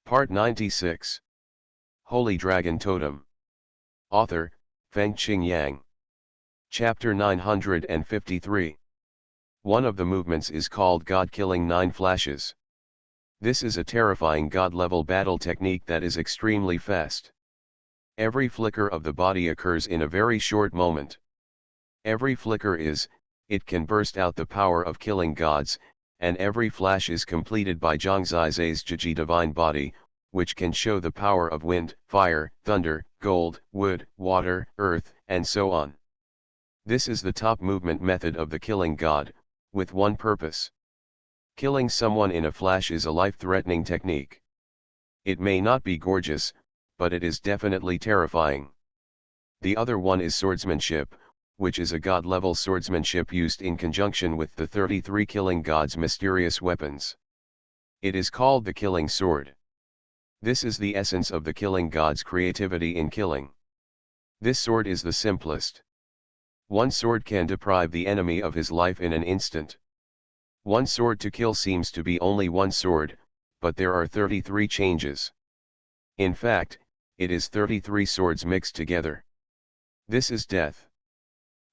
Part 96. Holy Dragon Totem. Author, Fengqing Yang. Chapter 953. One of the movements is called God-killing 9 flashes. This is a terrifying God-level battle technique that is extremely fast. Every flicker of the body occurs in a very short moment. Every flicker it can burst out the power of killing gods, and every flash is completed by Zhangzai's Jiji divine body, which can show the power of wind, fire, thunder, gold, wood, water, earth, and so on. This is the top movement method of the killing god, with one purpose. Killing someone in a flash is a life-threatening technique. It may not be gorgeous, but it is definitely terrifying. The other one is swordsmanship, which is a god-level swordsmanship used in conjunction with the 33 killing gods' mysterious weapons. It is called the killing sword. This is the essence of the killing god's creativity in killing. This sword is the simplest. One sword can deprive the enemy of his life in an instant. One sword to kill seems to be only one sword, but there are 33 changes. In fact, it is 33 swords mixed together. This is death.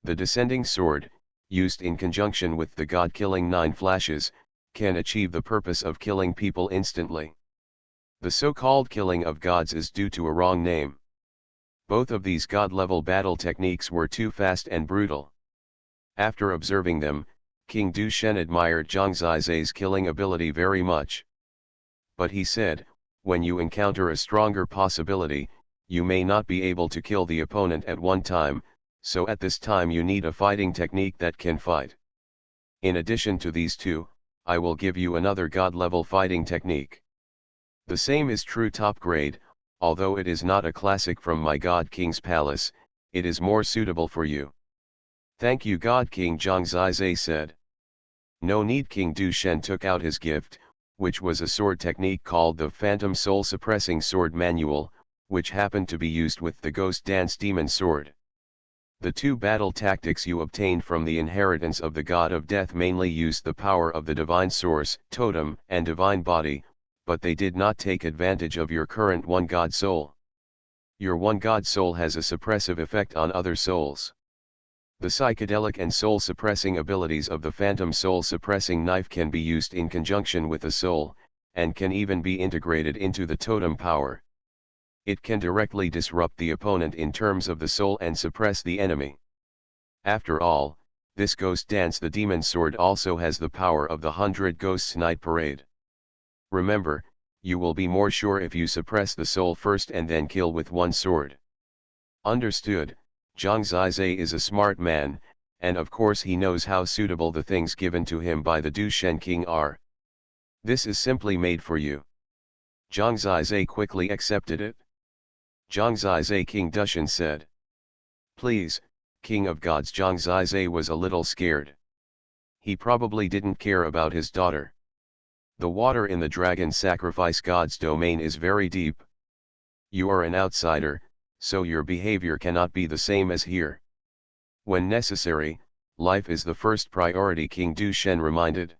The descending sword, used in conjunction with the god-killing 9 flashes, can achieve the purpose of killing people instantly. The so-called killing of gods is due to a wrong name. Both of these god-level battle techniques were too fast and brutal. After observing them, King Du Shen admired Zhangzai's killing ability very much. But he said, when you encounter a stronger possibility, you may not be able to kill the opponent at one time, so at this time you need a fighting technique that can fight. In addition to these two, I will give you another god-level fighting technique. The same is true top grade, although it is not a classic from my God King's palace, it is more suitable for you. Thank you God King, Zhangzai said. No need. King Du Shen took out his gift, which was a sword technique called the Phantom Soul Suppressing Sword Manual, which happened to be used with the Ghost Dance Demon Sword. The two battle tactics you obtained from the inheritance of the God of Death mainly used the power of the Divine Source, Totem, and Divine Body, but they did not take advantage of your current One God Soul. Your One God Soul has a suppressive effect on other souls. The psychedelic and soul-suppressing abilities of the Phantom Soul-Suppressing Knife can be used in conjunction with a soul, and can even be integrated into the totem power. It can directly disrupt the opponent in terms of the soul and suppress the enemy. After all, this Ghost Dance the Demon Sword also has the power of the 100 Ghosts Night Parade. Remember, you will be more sure if you suppress the soul first and then kill with one sword. Understood. Zhangzai is a smart man, and of course he knows how suitable the things given to him by the Du Shen King are. This is simply made for you. Zhangzai quickly accepted it. Zhangzai King Du Shen said. Please, King of Gods. Zhangzai was a little scared. He probably didn't care about his daughter. The water in the dragon sacrifice god's domain is very deep. You are an outsider, so your behavior cannot be the same as here. When necessary, life is the first priority, King Du Shen reminded.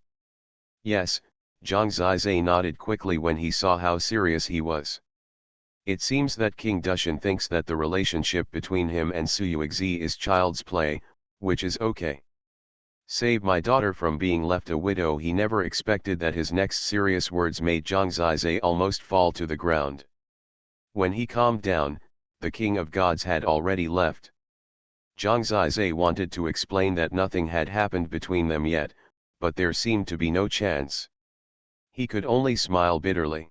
Yes, Zhangzai nodded quickly when he saw how serious he was. It seems that King Du Shen thinks that the relationship between him and Xuanhuan is child's play, which is okay. Save my daughter from being left a widow. He never expected that his next serious words made Zhangzai almost fall to the ground. When he calmed down, the King of Gods had already left. Zhangzai wanted to explain that nothing had happened between them yet, but there seemed to be no chance. He could only smile bitterly.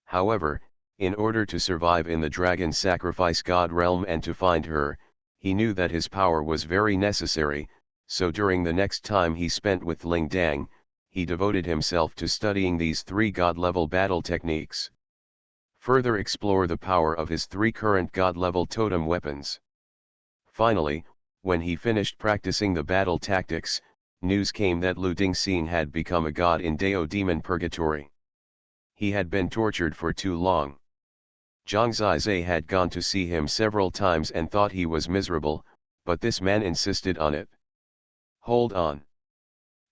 However, in order to survive in the dragon sacrifice god realm and to find her, he knew that his power was very necessary, so during the next time he spent with Ling Dang, he devoted himself to studying these 3 god-level battle techniques. Further explore the power of his 3 current god-level totem weapons. Finally, when he finished practicing the battle tactics, news came that Lu Dingxing had become a god in Dao Demon Purgatory. He had been tortured for too long. Zhangzai had gone to see him several times and thought he was miserable, but this man insisted on it. Hold on.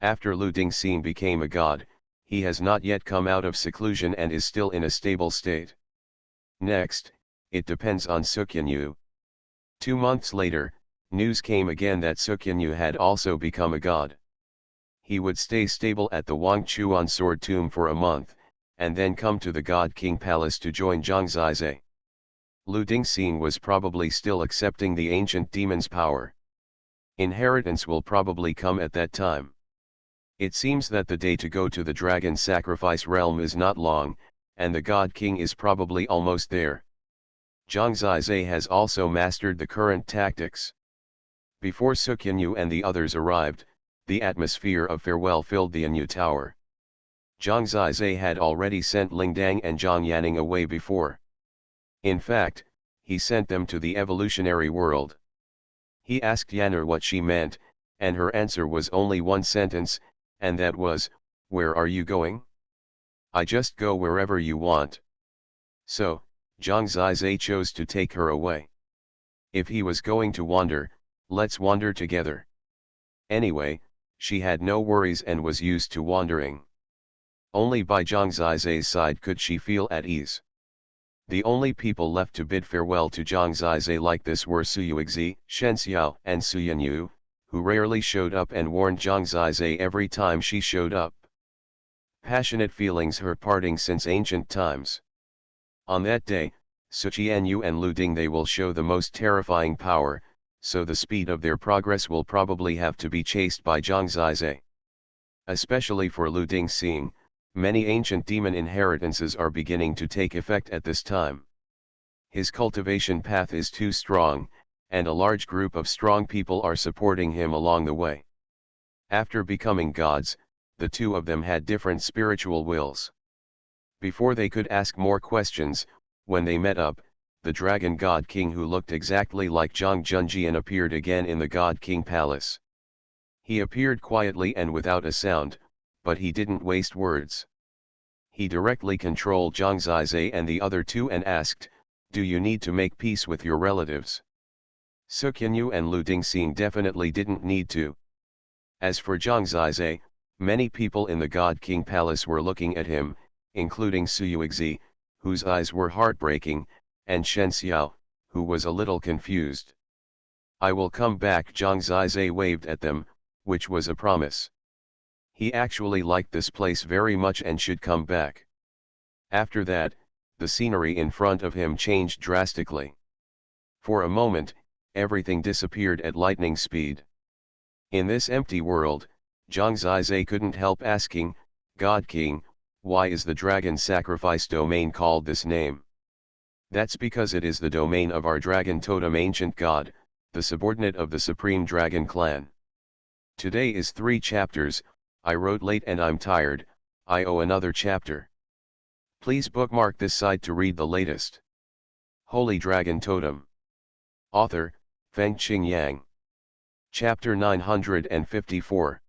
After Lu Dingxing became a god, he has not yet come out of seclusion and is still in a stable state. Next, it depends on Xuanhuan. 2 months later, news came again that Xuanhuan had also become a god. He would stay stable at the Wangchuan Sword Tomb for a month, and then come to the God King Palace to join Zhang Zizai. Lu Dingxing was probably still accepting the ancient demon's power. Inheritance will probably come at that time. It seems that the day to go to the dragon sacrifice realm is not long, and the God King is probably almost there. Zhang Zizai has also mastered the current tactics. Before Xuanhuan and the others arrived, the atmosphere of farewell filled the Anyu Tower. Zhang Zizai had already sent Lingdang and Zhang Yanning away before. In fact, he sent them to the evolutionary world. He asked Yanner what she meant, and her answer was only one sentence, and that was, "Where are you going?" "I just go wherever you want." So, Zhang Zizai chose to take her away. If he was going to wander, let's wander together. Anyway, she had no worries and was used to wandering. Only by Zhang Zizai's side could she feel at ease. The only people left to bid farewell to Zhang Zizai like this were Suyuexi, Shenxiao, and Xuanyu, who rarely showed up and warned Zhang Zizai every time she showed up. Passionate feelings her parting since ancient times. On that day, Xuanyu and Lu Ding they will show the most terrifying power, so the speed of their progress will probably have to be chased by Zhang Zizai. Especially for Lu Dingxing, many ancient demon inheritances are beginning to take effect at this time. His cultivation path is too strong, and a large group of strong people are supporting him along the way. After becoming gods, the two of them had different spiritual wills. Before they could ask more questions, when they met up, the dragon god king who looked exactly like Zhang Junjian appeared again in the god king palace. He appeared quietly and without a sound, but he didn't waste words. He directly controlled Zhang Zizai and the other two and asked, "Do you need to make peace with your relatives?" Xuanyu and Lu Dingxing definitely didn't need to. As for Zhang Zizai, many people in the God King Palace were looking at him, including Suyuexi, whose eyes were heartbreaking, and Shen Xiao, who was a little confused. "I will come back." Zhang Zizai waved at them, which was a promise. He actually liked this place very much and should come back. After that, the scenery in front of him changed drastically. For a moment, everything disappeared at lightning speed. In this empty world, Zhang Zizai couldn't help asking, "God King, why is the dragon sacrifice domain called this name?" "That's because it is the domain of our dragon Totem ancient god, the subordinate of the supreme dragon clan. Today is 3 chapters, I wrote late and I'm tired, I owe another chapter. Please bookmark this site to read the latest." Holy Dragon Totem. Author, Fengqing Yang. Chapter 954.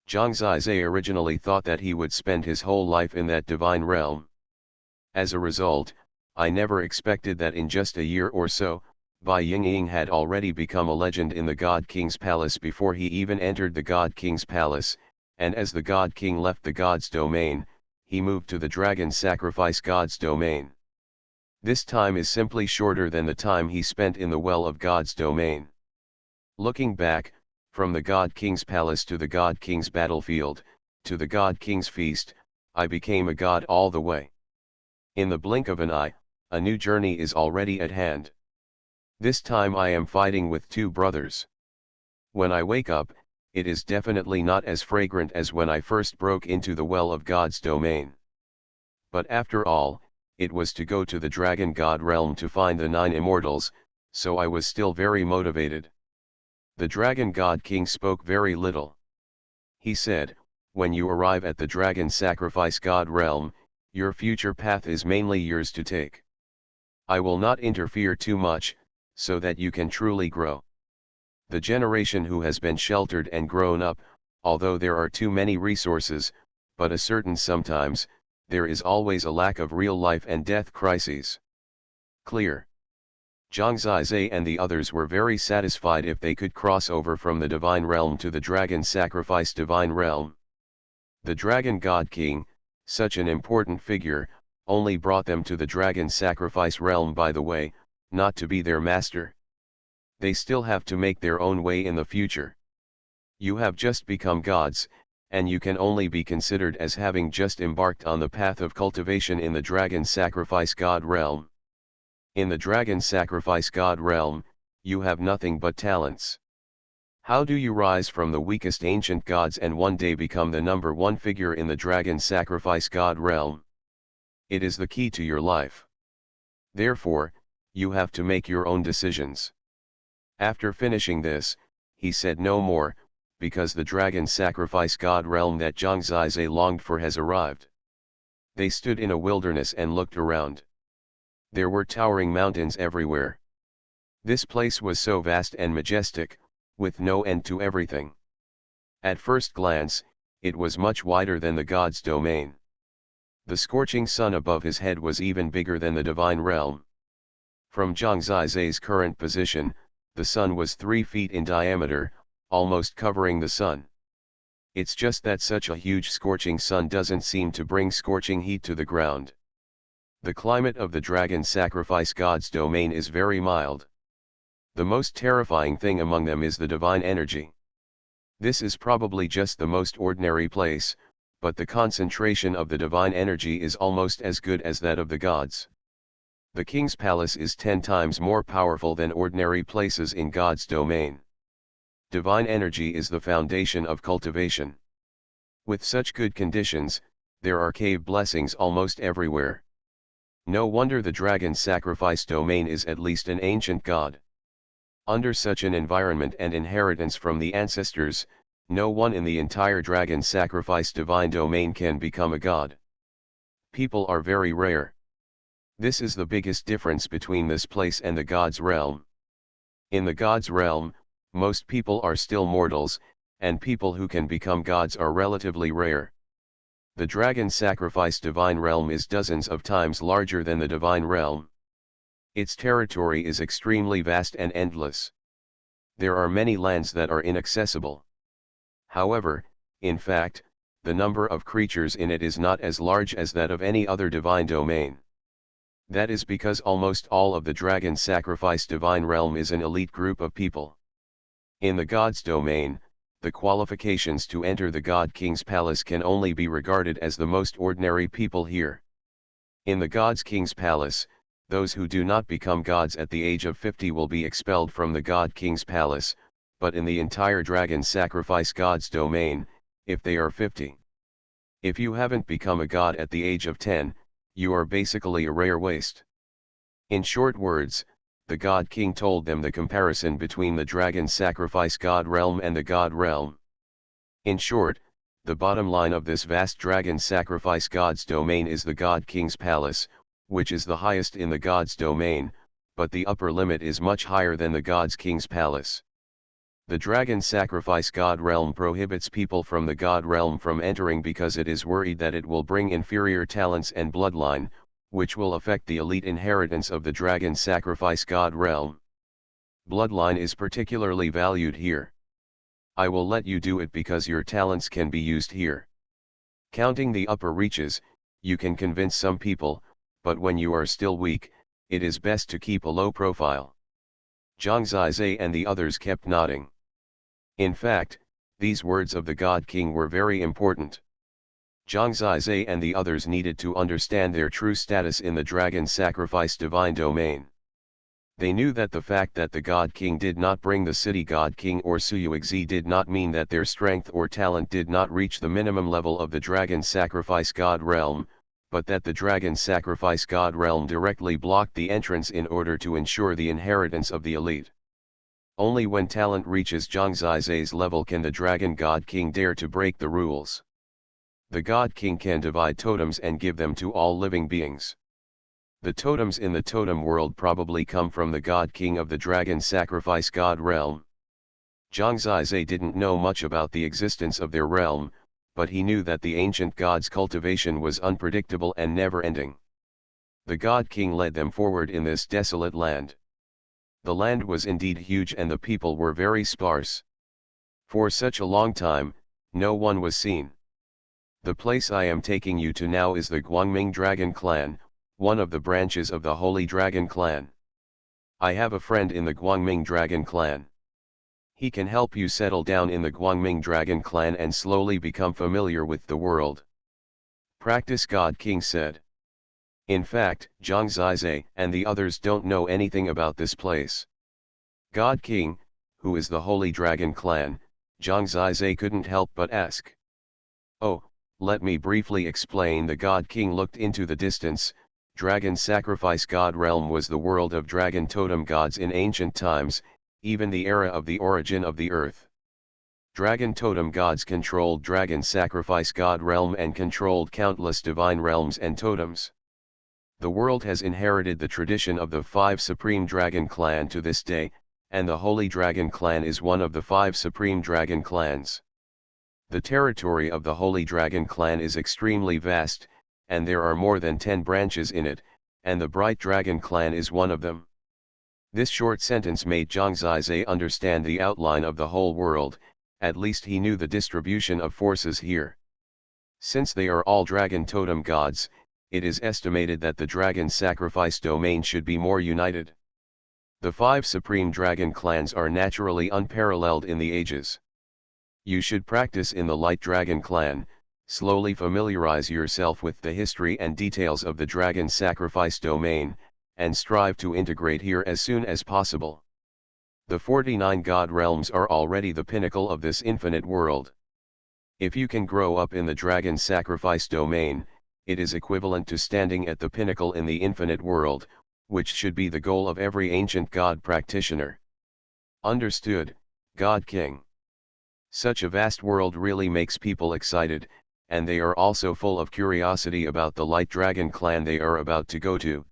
Zhang Zizai originally thought that he would spend his whole life in that divine realm. As a result, I never expected that in just a year or so, Bai Yingying had already become a legend in the God King's palace before he even entered the God King's palace, and as the God King left the God's domain, he moved to the Dragon Sacrifice God's domain. This time is simply shorter than the time he spent in the Well of God's domain. Looking back, from the God King's palace to the God King's battlefield, to the God King's feast, I became a god all the way. In the blink of an eye, a new journey is already at hand. This time I am fighting with 2 brothers. When I wake up, it is definitely not as fragrant as when I first broke into the Well of God's domain. But after all, it was to go to the Dragon God realm to find the 9 Immortals, so I was still very motivated. The Dragon God King spoke very little. He said, "When you arrive at the Dragon Sacrifice God realm, your future path is mainly yours to take. I will not interfere too much, so that you can truly grow. The generation who has been sheltered and grown up, although there are too many resources, but a certain sometimes, there is always a lack of real life and death crises." Clear. Zhang Zizai and the others were very satisfied if they could cross over from the divine realm to the dragon sacrifice divine realm. The dragon god king, such an important figure, only brought them to the dragon sacrifice realm by the way, not to be their master. They still have to make their own way in the future. You have just become gods, and you can only be considered as having just embarked on the path of cultivation in the dragon sacrifice god realm. In the dragon sacrifice god realm, you have nothing but talents. How do you rise from the weakest ancient gods and one day become the number one figure in the dragon sacrifice god realm? It is the key to your life. Therefore, you have to make your own decisions. After finishing this, he said no more, because the dragon sacrifice god realm that Zhang Zizhe longed for has arrived. They stood in a wilderness and looked around. There were towering mountains everywhere. This place was so vast and majestic, with no end to everything. At first glance, it was much wider than the god's domain. The scorching sun above his head was even bigger than the divine realm. From Zhang Zizhe's current position, the sun was 3 feet in diameter, almost covering the sun. It's just that such a huge scorching sun doesn't seem to bring scorching heat to the ground. The climate of the dragon sacrifice god's domain is very mild. The most terrifying thing among them is the divine energy. This is probably just the most ordinary place, but the concentration of the divine energy is almost as good as that of the gods. The king's palace is 10 times more powerful than ordinary places in God's domain. Divine energy is the foundation of cultivation. With such good conditions, there are cave blessings almost everywhere. No wonder the dragon sacrifice domain is at least an ancient god. Under such an environment and inheritance from the ancestors, no one in the entire dragon sacrifice divine domain can become a god. People are very rare. This is the biggest difference between this place and the god's realm. In the god's realm, most people are still mortals, and people who can become gods are relatively rare. The dragon sacrifice divine realm is dozens of times larger than the divine realm. Its territory is extremely vast and endless. There are many lands that are inaccessible. However, in fact, the number of creatures in it is not as large as that of any other divine domain. That is because almost all of the dragon sacrifice divine realm is an elite group of people. In the god's domain, the qualifications to enter the god king's palace can only be regarded as the most ordinary people here. In the god's king's palace, those who do not become gods at the age of 50 will be expelled from the god king's palace, but in the entire dragon sacrifice god's domain, if they are 50. If you haven't become a god at the age of 10, you are basically a rare waste. In short words, the god king told them the comparison between the dragon sacrifice god realm and the god realm. In short, the bottom line of this vast dragon sacrifice god's domain is the god king's palace, which is the highest in the god's domain, but the upper limit is much higher than the god's king's palace. The dragon sacrifice god realm prohibits people from the god realm from entering because it is worried that it will bring inferior talents and bloodline, which will affect the elite inheritance of the dragon sacrifice god realm. Bloodline is particularly valued here. I will let you do it because your talents can be used here. Counting the upper reaches, you can convince some people, but when you are still weak, it is best to keep a low profile. Zhang Zizhe and the others kept nodding. In fact, these words of the God King were very important. Zhang Zizhe and the others needed to understand their true status in the dragon sacrifice divine domain. They knew that the fact that the God King did not bring the city God King or Suyuexi did not mean that their strength or talent did not reach the minimum level of the dragon sacrifice God realm, but that the dragon sacrifice God realm directly blocked the entrance in order to ensure the inheritance of the elite. Only when talent reaches Zhang Zizhe's level can the dragon God King dare to break the rules. The God King can divide totems and give them to all living beings. The totems in the totem world probably come from the God King of the dragon sacrifice God realm. Zhang Zizhe didn't know much about the existence of their realm, but he knew that the ancient god's cultivation was unpredictable and never-ending. The God King led them forward in this desolate land. The land was indeed huge and the people were very sparse. For such a long time, no one was seen. The place I am taking you to now is the Guangming Dragon Clan, one of the branches of the Holy Dragon Clan. I have a friend in the Guangming Dragon Clan. He can help you settle down in the Guangming Dragon Clan and slowly become familiar with the world. Practice, God King said. In fact, Zhang Zizai and the others don't know anything about this place. God King, who is the Holy Dragon Clan, Zhang Zizai couldn't help but ask. Oh, let me briefly explain. The God King looked into the distance. Dragon Sacrifice God Realm was the world of dragon totem gods in ancient times, even the era of the origin of the earth. Dragon totem gods controlled Dragon Sacrifice God Realm and controlled countless divine realms and totems. The world has inherited the tradition of the 5 Supreme Dragon Clan to this day, and the Holy Dragon Clan is one of the 5 Supreme Dragon Clans. The territory of the Holy Dragon Clan is extremely vast, and there are more than 10 branches in it, and the Bright Dragon Clan is one of them. This short sentence made Zhang Zizai understand the outline of the whole world. At least he knew the distribution of forces here. Since they are all dragon totem gods, it is estimated that the dragon sacrifice domain should be more united. The 5 supreme dragon clans are naturally unparalleled in the ages. You should practice in the Light Dragon Clan, slowly familiarize yourself with the history and details of the dragon sacrifice domain, and strive to integrate here as soon as possible. The 49 God realms are already the pinnacle of this infinite world. If you can grow up in the dragon sacrifice domain, it is equivalent to standing at the pinnacle in the infinite world, which should be the goal of every ancient god practitioner. Understood, God King? Such a vast world really makes people excited, and they are also full of curiosity about the Light Dragon Clan they are about to go to.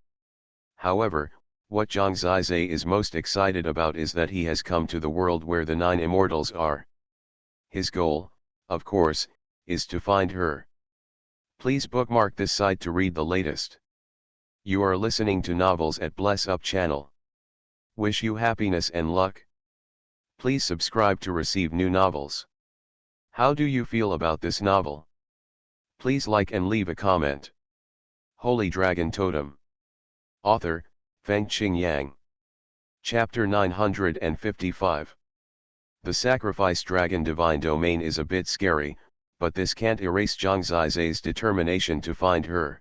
However, what Zhang Zizai is most excited about is that he has come to the world where the 9 immortals are. His goal, of course, is to find her. Please bookmark this site to read the latest. You are listening to Novels at Bless Up channel. Wish you happiness and luck. Please subscribe to receive new novels. How do you feel about this novel? Please like and leave a comment. Holy Dragon Totem. Author, Fengqing Yang. Chapter 955. The Sacrifice Dragon Divine Domain is a bit scary, but this can't erase Zhang Zizai's determination to find her.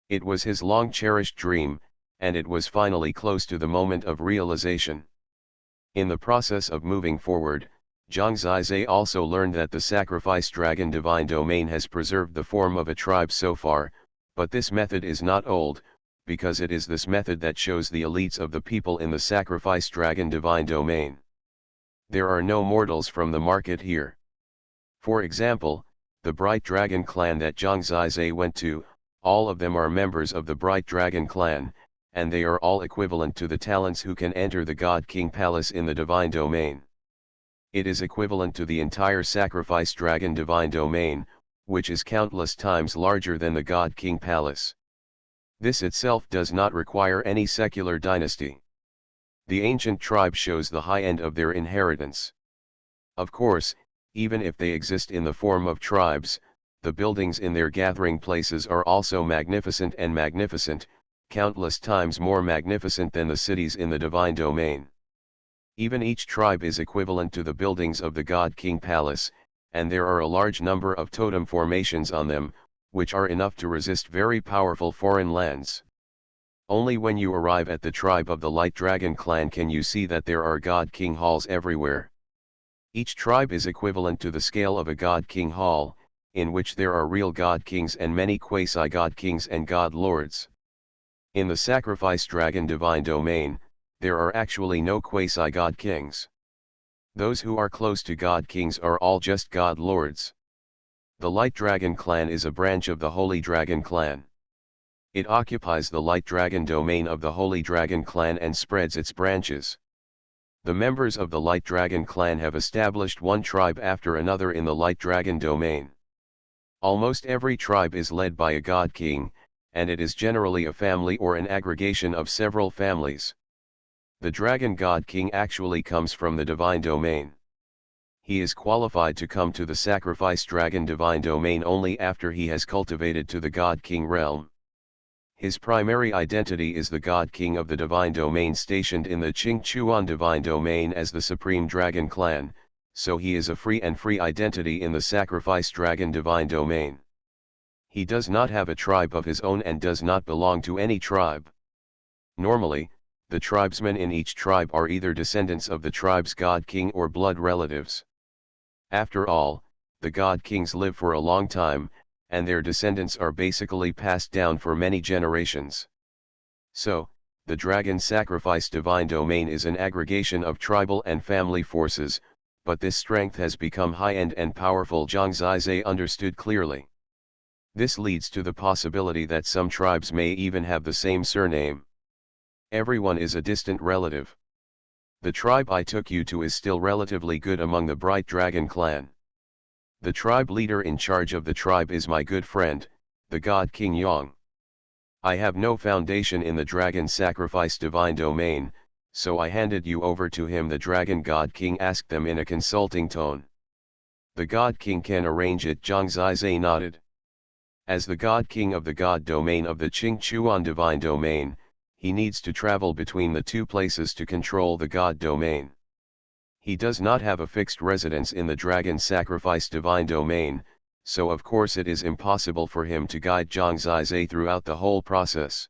It was his long-cherished dream, and it was finally close to the moment of realization. In the process of moving forward, Zhang Zizai also learned that the Sacrifice Dragon Divine Domain has preserved the form of a tribe so far, but this method is not old, because it is this method that shows the elites of the people in the Sacrifice Dragon Divine Domain. There are no mortals from the market here. For example, the Bright Dragon Clan that Zhang Zizai went to, all of them are members of the Bright Dragon Clan, and they are all equivalent to the talents who can enter the God King Palace in the Divine Domain. It is equivalent to the entire Sacrifice Dragon Divine Domain, which is countless times larger than the God King Palace. This itself does not require any secular dynasty. The ancient tribe shows the high end of their inheritance. Of course, even if they exist in the form of tribes, the buildings in their gathering places are also magnificent and magnificent, countless times more magnificent than the cities in the Divine Domain. Even each tribe is equivalent to the buildings of the God King Palace, and there are a large number of totem formations on them, which are enough to resist very powerful foreign lands. Only when you arrive at the tribe of the Light Dragon Clan can you see that there are God King halls everywhere. Each tribe is equivalent to the scale of a God King hall, in which there are real God Kings and many quasi-God Kings and God Lords. In the Sacrifice Dragon Divine Domain, there are actually no quasi-God Kings. Those who are close to God Kings are all just God Lords. The Light Dragon Clan is a branch of the Holy Dragon Clan. It occupies the Light Dragon Domain of the Holy Dragon Clan and spreads its branches. The members of the Light Dragon Clan have established one tribe after another in the Light Dragon Domain. Almost every tribe is led by a God King, and it is generally a family or an aggregation of several families. The Dragon God King actually comes from the Divine Domain. he is qualified to come to the sacrifice dragon divine domain only after he has cultivated to the God King realm. His primary identity is the God King of the divine domain stationed in the Xuanhuan divine domain as the supreme dragon clan, so he is a free identity in the sacrifice dragon divine domain. He does not have a tribe of his own and does not belong to any tribe. Normally, the tribesmen in each tribe are either descendants of the tribe's God King or blood relatives. After all, the God Kings live for a long time, and their descendants are basically passed down for many generations. So, the dragon sacrifice divine domain is an aggregation of tribal and family forces, but this strength has become high-end and powerful. Zhang Zizai understood clearly. This leads to the possibility that some tribes may even have the same surname. Everyone is a distant relative. The tribe I took you to is still relatively good among the Bright Dragon clan. The tribe leader in charge of the tribe is my good friend, the God King Yang. I have no foundation in the dragon sacrifice divine domain, so I handed you over to him. The dragon God King asked them in a consulting tone. The God King can arrange it. Zhang Zizai nodded. As the God King of the God domain of the Xuanhuan divine domain, he needs to travel between the two places to control the God domain. He does not have a fixed residence in the dragon sacrifice divine domain, so of course it is impossible for him to guide Zhang Zizai throughout the whole process.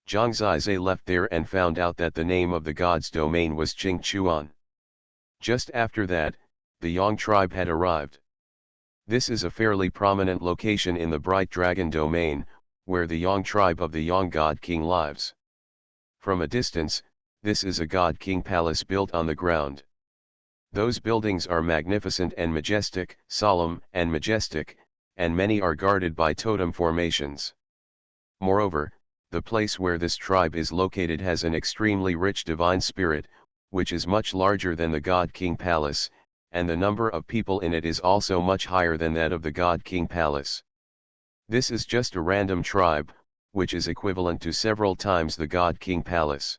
Zhang Zizai left there and found out that the name of the god's domain was Xuanhuan. Just after that, the Yang tribe had arrived. This is a fairly prominent location in the Bright Dragon domain, where the Yang tribe of the Yang God King lives. From a distance, this is a God King palace built on the ground. Those buildings are magnificent and majestic, solemn and majestic, and many are guarded by totem formations. Moreover, the place where this tribe is located has an extremely rich divine spirit, which is much larger than the God King palace, and the number of people in it is also much higher than that of the God King palace. This is just a random tribe, which is equivalent to several times the God King palace.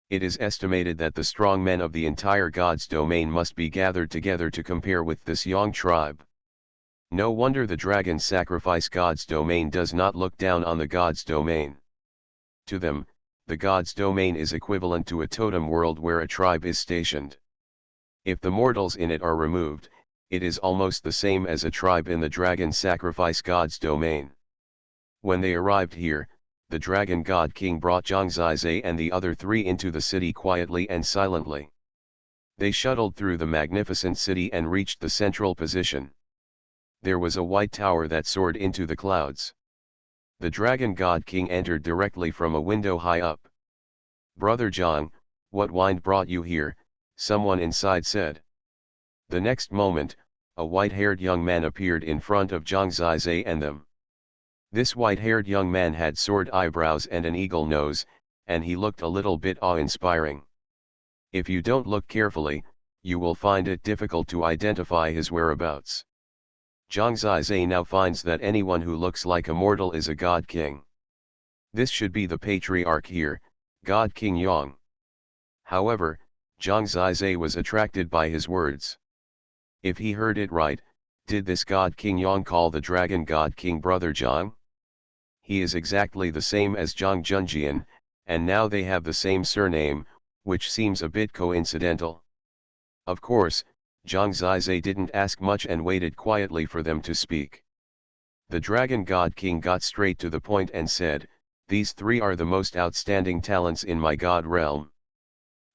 It is estimated that the strong men of the entire God's domain must be gathered together to compare with this Yang tribe. No wonder the dragon sacrifice God's domain does not look down on the God's domain. To them, the God's domain is equivalent to a totem world where a tribe is stationed. If the mortals in it are removed, it is almost the same as a tribe in the dragon sacrifice God's domain. When they arrived here, the dragon God King brought Zhang Zizai and the other three into the city quietly and silently. They shuttled through the magnificent city and reached the central position. There was a white tower that soared into the clouds. The dragon God King entered directly from a window high up. "Brother Zhang, what wind brought you here?" someone inside said. The next moment, a white-haired young man appeared in front of Zhang Zizai and them. This white-haired young man had sword eyebrows and an eagle nose, and he looked a little bit awe-inspiring. If you don't look carefully, you will find it difficult to identify his whereabouts. Zhang Zizai now finds that anyone who looks like a mortal is a God King. This should be the patriarch here, God King Yang. However, Zhang Zizai was attracted by his words. If he heard it right, did this God King Yang call the dragon God King brother Zhang? He is exactly the same as Zhang Junjian, and now they have the same surname, which seems a bit coincidental. Of course, Zhang Zizai didn't ask much and waited quietly for them to speak. The dragon God King got straight to the point and said, "These three are the most outstanding talents in my God realm.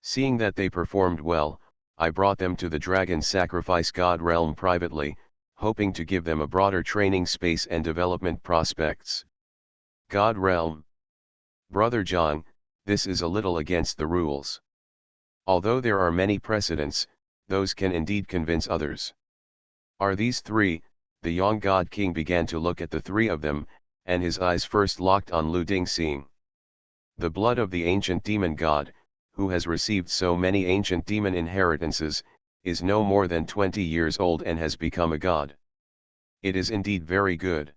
Seeing that they performed well, I brought them to the dragon sacrifice God realm privately, hoping to give them a broader training space and development prospects." God realm. Brother Zhang, this is a little against the rules. Although there are many precedents, those can indeed convince others. Are these three? The Yang God King began to look at the three of them, and his eyes first locked on Lu Dingxing. The blood of the ancient demon god, who has received so many ancient demon inheritances, is no more than 20 years old and has become a god. It is indeed very good.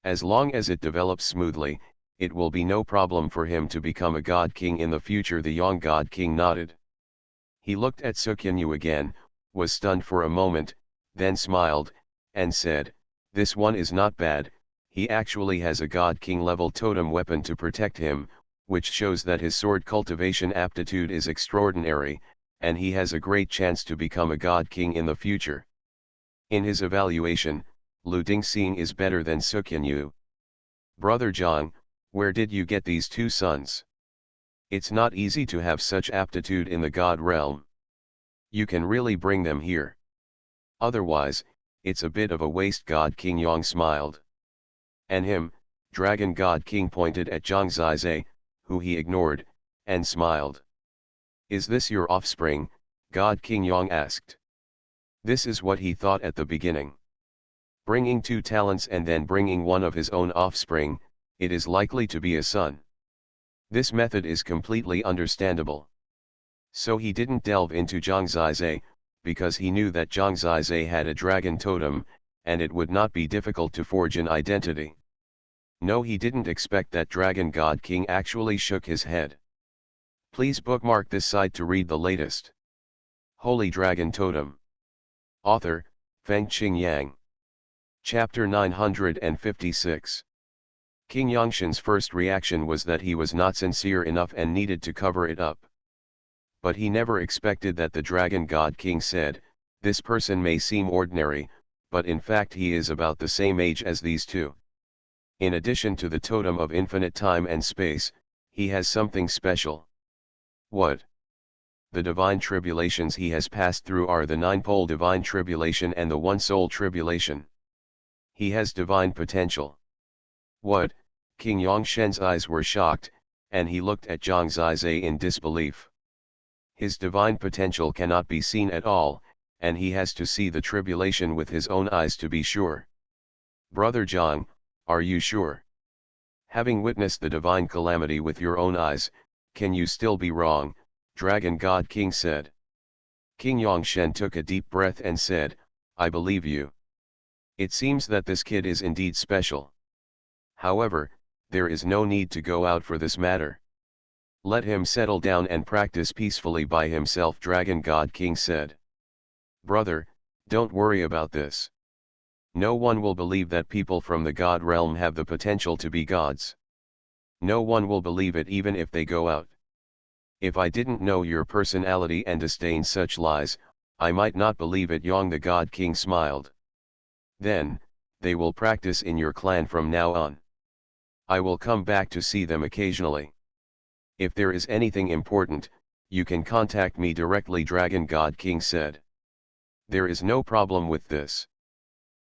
As long as it develops smoothly, it will be no problem for him to become a God King in the future. The Yang God King nodded. He looked at Xuanhuan again, was stunned for a moment, then smiled, and said, "This one is not bad, he actually has a God King level totem weapon to protect him, which shows that his sword cultivation aptitude is extraordinary, and he has a great chance to become a God King in the future." In his evaluation, Lu Dingxing is better than Xuanhuan. "Brother Zhang, where did you get these two sons? It's not easy to have such aptitude in the God realm. You can really bring them here. Otherwise, it's a bit of a waste." God King Yang smiled. And him, Dragon God King pointed at Zhang Zizai, who he ignored, and smiled. "Is this your offspring?" God King Yang asked. This is what he thought at the beginning. Bringing two talents and then bringing one of his own offspring, it is likely to be a son. This method is completely understandable. So he didn't delve into Zhang Zizai, because he knew that Zhang Zizai had a dragon totem, and it would not be difficult to forge an identity. No, he didn't expect that Dragon God King actually shook his head. Please bookmark this site to read the latest. Holy Dragon Totem. Author, Fengqing Yang. Chapter 956. King Yangshan's first reaction was that he was not sincere enough and needed to cover it up. But he never expected that the Dragon God King said, "This person may seem ordinary, but in fact he is about the same age as these two. In addition to the totem of infinite time and space, he has something special." "What?" "The divine tribulations he has passed through are the nine-pole divine tribulation and the one-soul tribulation. He has divine potential." "What?" King Yangshan's eyes were shocked, and he looked at Zhang Zizai in disbelief. "His divine potential cannot be seen at all, and he has to see the tribulation with his own eyes to be sure." "Brother Zhang, are you sure? Having witnessed the divine calamity with your own eyes, can you still be wrong?" Dragon God King said. King Yangshan took a deep breath and said, "I believe you. It seems that this kid is indeed special. However, there is no need to go out for this matter. Let him settle down and practice peacefully by himself," Dragon God King said. "Brother, don't worry about this. No one will believe that people from the God realm have the potential to be gods. No one will believe it even if they go out. If I didn't know your personality and disdain such lies, I might not believe it." Yang the God King smiled. "Then, they will practice in your clan from now on. I will come back to see them occasionally. If there is anything important, you can contact me directly," Dragon God King said. "There is no problem with this.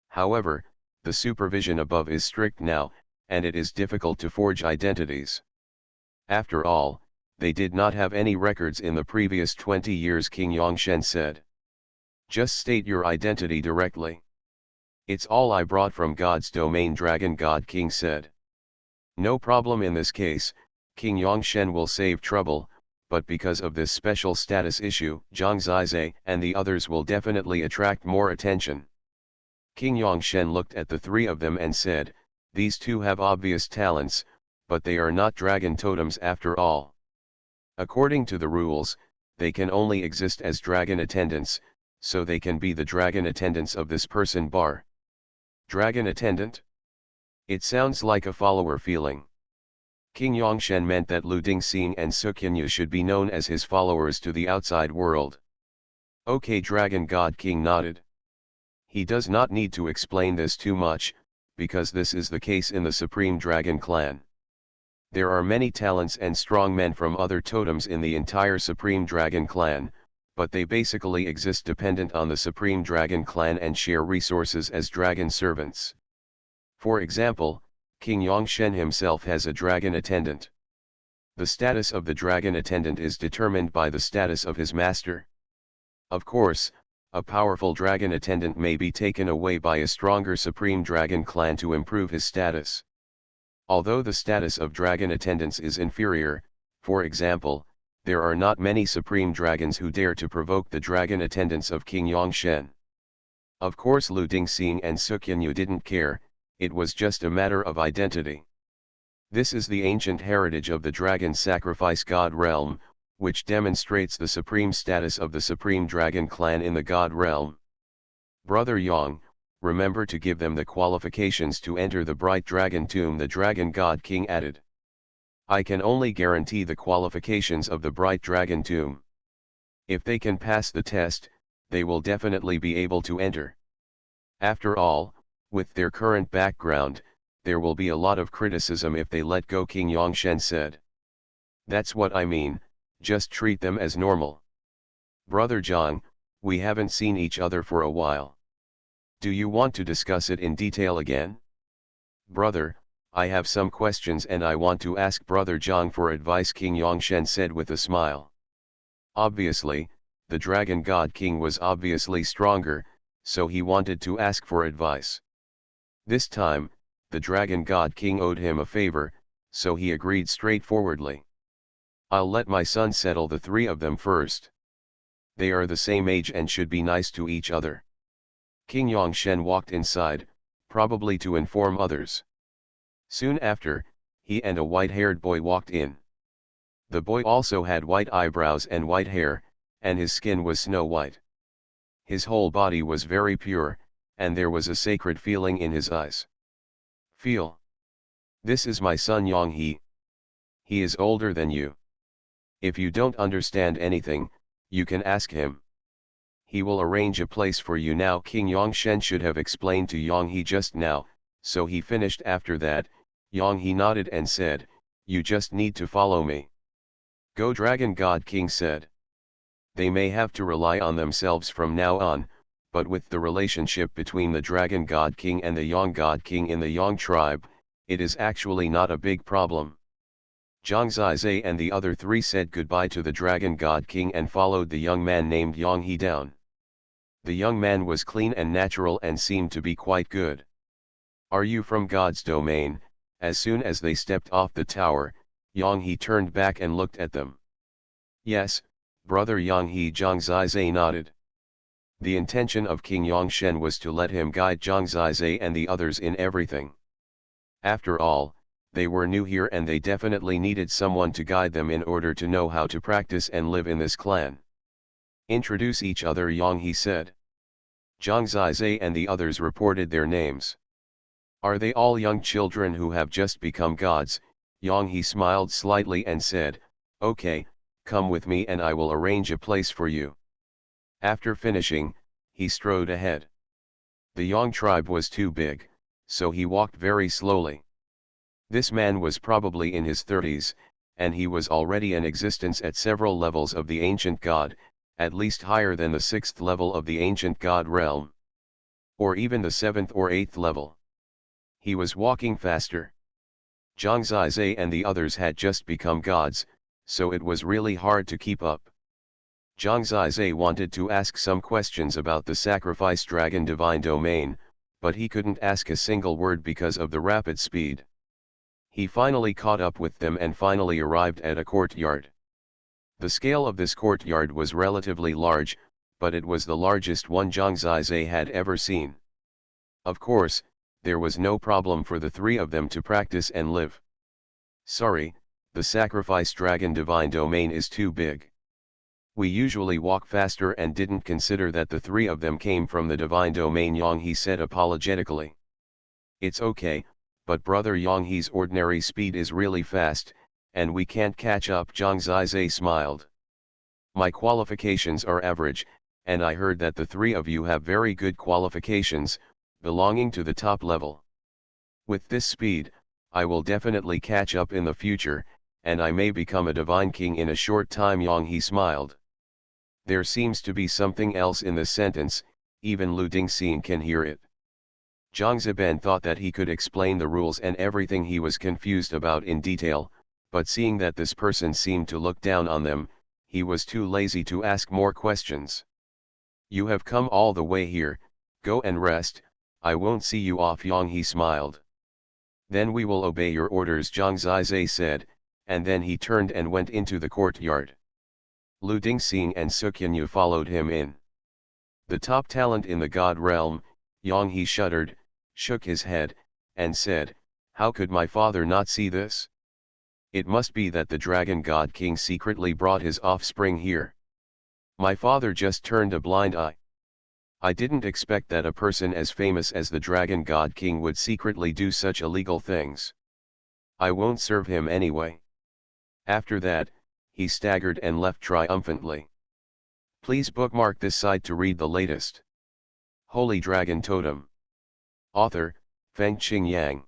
However, the supervision above is strict now, and it is difficult to forge identities. After all, they did not have any records in the previous 20 years," King Yangshan said. "Just state your identity directly." "It's all I brought from God's domain," Dragon God King said. "No problem in this case, King Yangshan will save trouble, but because of this special status issue, Zhang Zizai and the others will definitely attract more attention." King Yangshan looked at the three of them and said, "These two have obvious talents, but they are not dragon totems after all. According to the rules, they can only exist as dragon attendants, so they can be the dragon attendants of this person bar." "Dragon attendant? It sounds like a follower feeling." King Yangshan meant that Lu Dingxing and Xuanhuan should be known as his followers to the outside world. "Okay," Dragon God King nodded. He does not need to explain this too much, because this is the case in the Supreme Dragon Clan. There are many talents and strong men from other totems in the entire Supreme Dragon Clan, but they basically exist dependent on the Supreme Dragon Clan and share resources as dragon servants. For example, King Yangshan himself has a dragon attendant. The status of the dragon attendant is determined by the status of his master. Of course, a powerful dragon attendant may be taken away by a stronger Supreme Dragon Clan to improve his status. Although the status of dragon attendants is inferior, for example, there are not many Supreme Dragons who dare to provoke the dragon attendants of King Yangshan. Of course Lu Dingxing and Xuanhuan didn't care, it was just a matter of identity. This is the ancient heritage of the dragon sacrifice god realm, which demonstrates the supreme status of the supreme dragon clan in the god realm. Brother Yang, remember to give them the qualifications to enter the bright dragon tomb, the dragon god king added. I can only guarantee the qualifications of the bright dragon tomb. If they can pass the test, they will definitely be able to enter. After all, with their current background, there will be a lot of criticism if they let go, King Yongshen said. That's what I mean, just treat them as normal. Brother Zhang, we haven't seen each other for a while. Do you want to discuss it in detail again? Brother, I have some questions and I want to ask Brother Zhang for advice, King Yongshen said with a smile. Obviously, the Dragon God King was obviously stronger, so he wanted to ask for advice. This time, the Dragon God King owed him a favor, so he agreed straightforwardly. I'll let my son settle the three of them first. They are the same age and should be nice to each other. King Yongshen walked inside, probably to inform others. Soon after, he and a white-haired boy walked in. The boy also had white eyebrows and white hair, and his skin was snow white. His whole body was very pure, and there was a sacred feeling in his eyes. Feel. This is my son Yang He. He is older than you. If you don't understand anything, you can ask him. He will arrange a place for you now. King Yongshen should have explained to Yang He just now, so he finished after that. Yang He nodded and said, you just need to follow me. Go, Dragon God King said. They may have to rely on themselves from now on, but with the relationship between the Dragon God King and the Yang God King in the Yang tribe, it is actually not a big problem. Zhang Zizai and the other three said goodbye to the Dragon God King and followed the young man named Yang He down. The young man was clean and natural and seemed to be quite good. Are you from God's domain? As soon as they stepped off the tower, Yang He turned back and looked at them. Yes, Brother Yang He. Zhang Zizai nodded. The intention of King Yongshen was to let him guide Zhang Zizai and the others in everything. After all, they were new here and they definitely needed someone to guide them in order to know how to practice and live in this clan. Introduce each other, Yang He said. Zhang Zizai and the others reported their names. Are they all young children who have just become gods? Yang He smiled slightly and said, okay, come with me and I will arrange a place for you. After finishing, he strode ahead. The Yang tribe was too big, so he walked very slowly. This man was probably in his 30s, and he was already in existence at several levels of the ancient god, at least higher than the 6th level of the ancient god realm. Or even the 7th or 8th level. He was walking faster. Zhang Zizai and the others had just become gods, so it was really hard to keep up. Zhang Zizai wanted to ask some questions about the sacrifice dragon divine domain, but he couldn't ask a single word because of the rapid speed. He finally caught up with them and finally arrived at a courtyard. The scale of this courtyard was relatively large, but it was the largest one Zhang Zizai had ever seen. Of course, there was no problem for the three of them to practice and live. Sorry, the sacrifice dragon divine domain is too big. We usually walk faster and didn't consider that the three of them came from the divine domain, Yang He said apologetically. It's okay, but Brother Yang He's ordinary speed is really fast, and we can't catch up, Zhang Zizai smiled. My qualifications are average, and I heard that the three of you have very good qualifications, belonging to the top level. With this speed, I will definitely catch up in the future, and I may become a divine king in a short time, Yang He smiled. There seems to be something else in this sentence, even Lu Dingxing can hear it. Zhang Ziben thought that he could explain the rules and everything he was confused about in detail, but seeing that this person seemed to look down on them, he was too lazy to ask more questions. You have come all the way here, go and rest, I won't see you off, Yang He smiled. Then we will obey your orders, Zhang Zizai said, and then he turned and went into the courtyard. Lu Dingxing and Xuanhuan followed him in. The top talent in the god realm, Yang He shuddered, shook his head, and said, how could my father not see this? It must be that the Dragon God King secretly brought his offspring here. My father just turned a blind eye. I didn't expect that a person as famous as the Dragon God King would secretly do such illegal things. I won't serve him anyway. After that, he staggered and left triumphantly. Please bookmark this site to read the latest. Holy Dragon Totem. Author, Fengqing Yang.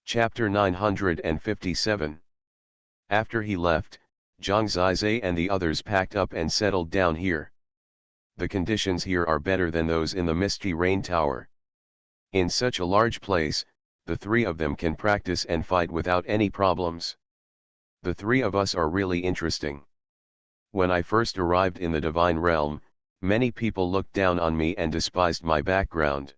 Chapter 957. After he left, Zhang Zizai and the others packed up and settled down here. The conditions here are better than those in the Misty Rain Tower. In such a large place, the three of them can practice and fight without any problems. The three of us are really interesting. When I first arrived in the Divine Realm, many people looked down on me and despised my background.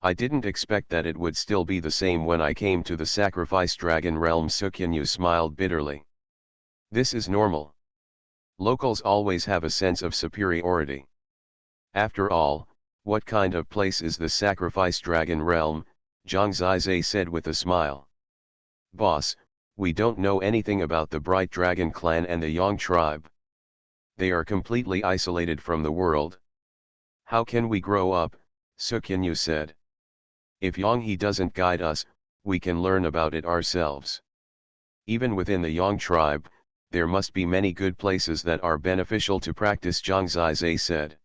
I didn't expect that it would still be the same when I came to the Sacrifice Dragon Realm. Xuanhuan smiled bitterly. This is normal. Locals always have a sense of superiority. After all, what kind of place is the Sacrifice Dragon Realm? Zhang Zizai said with a smile. Boss, we don't know anything about the Bright Dragon clan and the Yang tribe. They are completely isolated from the world. How can we grow up? Xuanhuan said. If Yang He doesn't guide us, we can learn about it ourselves. Even within the Yang tribe, there must be many good places that are beneficial to practice, Zhang Zizai said.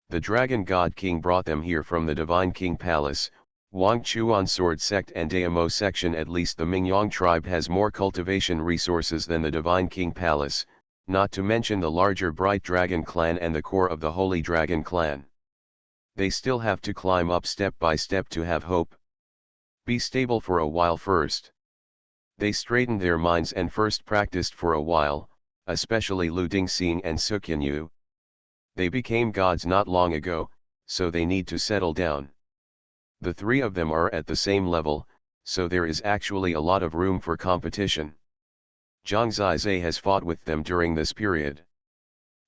The Dragon God King brought them here from the Divine King Palace, Wang Chuan Sword Sect and Daimo section. At least the Mingyang tribe has more cultivation resources than the Divine King Palace, not to mention the larger Bright Dragon clan and the core of the Holy Dragon clan. They still have to climb up step by step to have hope. Be stable for a while first. They straightened their minds and first practiced for a while, especially Lu Dingxing and Xuanhuan. They became gods not long ago, so they need to settle down. The three of them are at the same level, so there is actually a lot of room for competition. Zhang Zizai has fought with them during this period.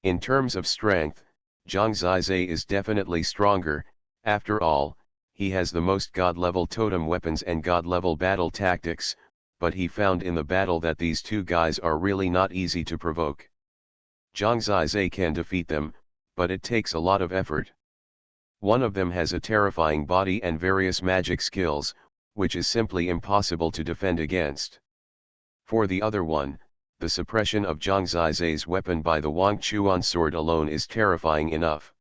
In terms of strength, Zhang Zizai is definitely stronger. After all, he has the most god-level totem weapons and god-level battle tactics, but he found in the battle that these two guys are really not easy to provoke. Zhang Zizai can defeat them, but it takes a lot of effort. One of them has a terrifying body and various magic skills, which is simply impossible to defend against. For the other one, the suppression of Zhang Zizai's weapon by the Wang Chuan sword alone is terrifying enough.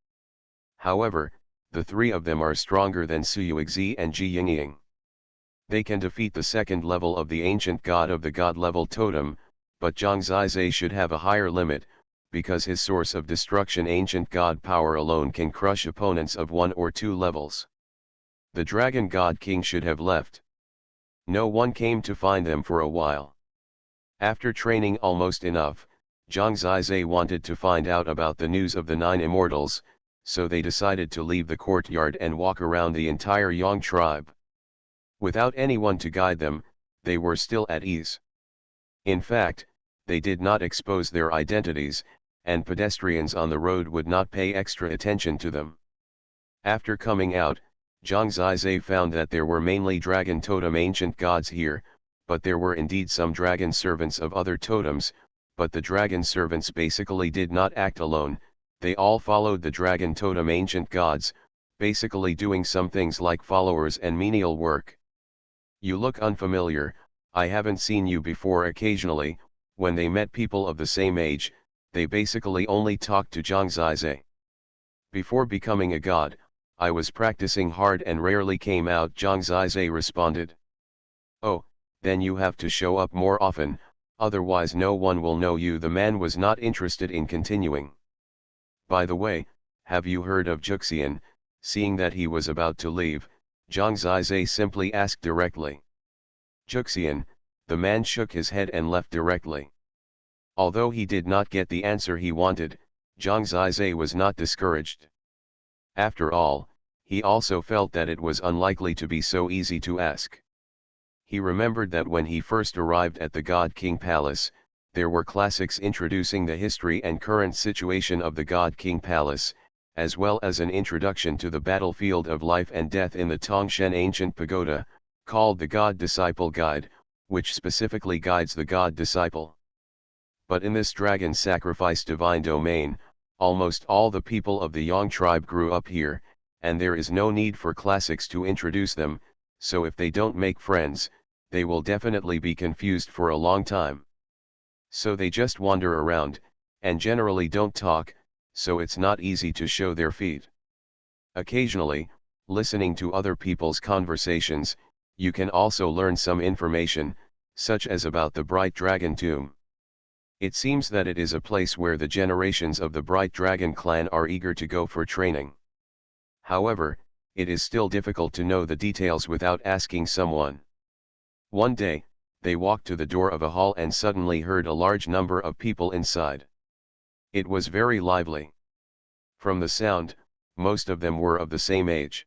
However, the three of them are stronger than Su Yuexi and Ji Yingying. They can defeat the second level of the ancient god of the god-level totem, but Zhang Zizai should have a higher limit, because his source of destruction ancient god power alone can crush opponents of 1 or 2 levels. The Dragon God King should have left. No one came to find them for a while. After training almost enough, Zhang Zizai wanted to find out about the news of the 9 Immortals, so they decided to leave the courtyard and walk around the entire Yang tribe. Without anyone to guide them, they were still at ease. In fact, they did not expose their identities, and pedestrians on the road would not pay extra attention to them. After coming out, Zhang Zizai found that there were mainly dragon totem ancient gods here, but there were indeed some dragon servants of other totems, but the dragon servants basically did not act alone, they all followed the dragon totem ancient gods, basically doing some things like followers and menial work. You look unfamiliar, I haven't seen you before. Occasionally, when they met people of the same age, they basically only talked to Zhang Zizai. Before becoming a god, I was practicing hard and rarely came out, Zhang Zizai responded. Oh, then you have to show up more often, otherwise no one will know you. The man was not interested in continuing. By the way, have you heard of Xuanhuan? Seeing that he was about to leave, Zhang Zizai simply asked directly. Xuanhuan, the man shook his head and left directly. Although he did not get the answer he wanted, Zhang Zizai was not discouraged. After all, he also felt that it was unlikely to be so easy to ask. He remembered that when he first arrived at the God King Palace, there were classics introducing the history and current situation of the God King Palace, as well as an introduction to the battlefield of life and death in the Tongshen ancient pagoda, called the God Disciple Guide, which specifically guides the god disciple. But in this dragon sacrifice divine domain, almost all the people of the Yang tribe grew up here, and there is no need for classics to introduce them, so if they don't make friends, they will definitely be confused for a long time. So they just wander around, and generally don't talk, so it's not easy to show their feet. Occasionally, listening to other people's conversations, you can also learn some information, such as about the Bright Dragon Tomb. It seems that it is a place where the generations of the Bright Dragon clan are eager to go for training. However, it is still difficult to know the details without asking someone. One day, they walked to the door of a hall and suddenly heard a large number of people inside. It was very lively. From the sound, most of them were of the same age.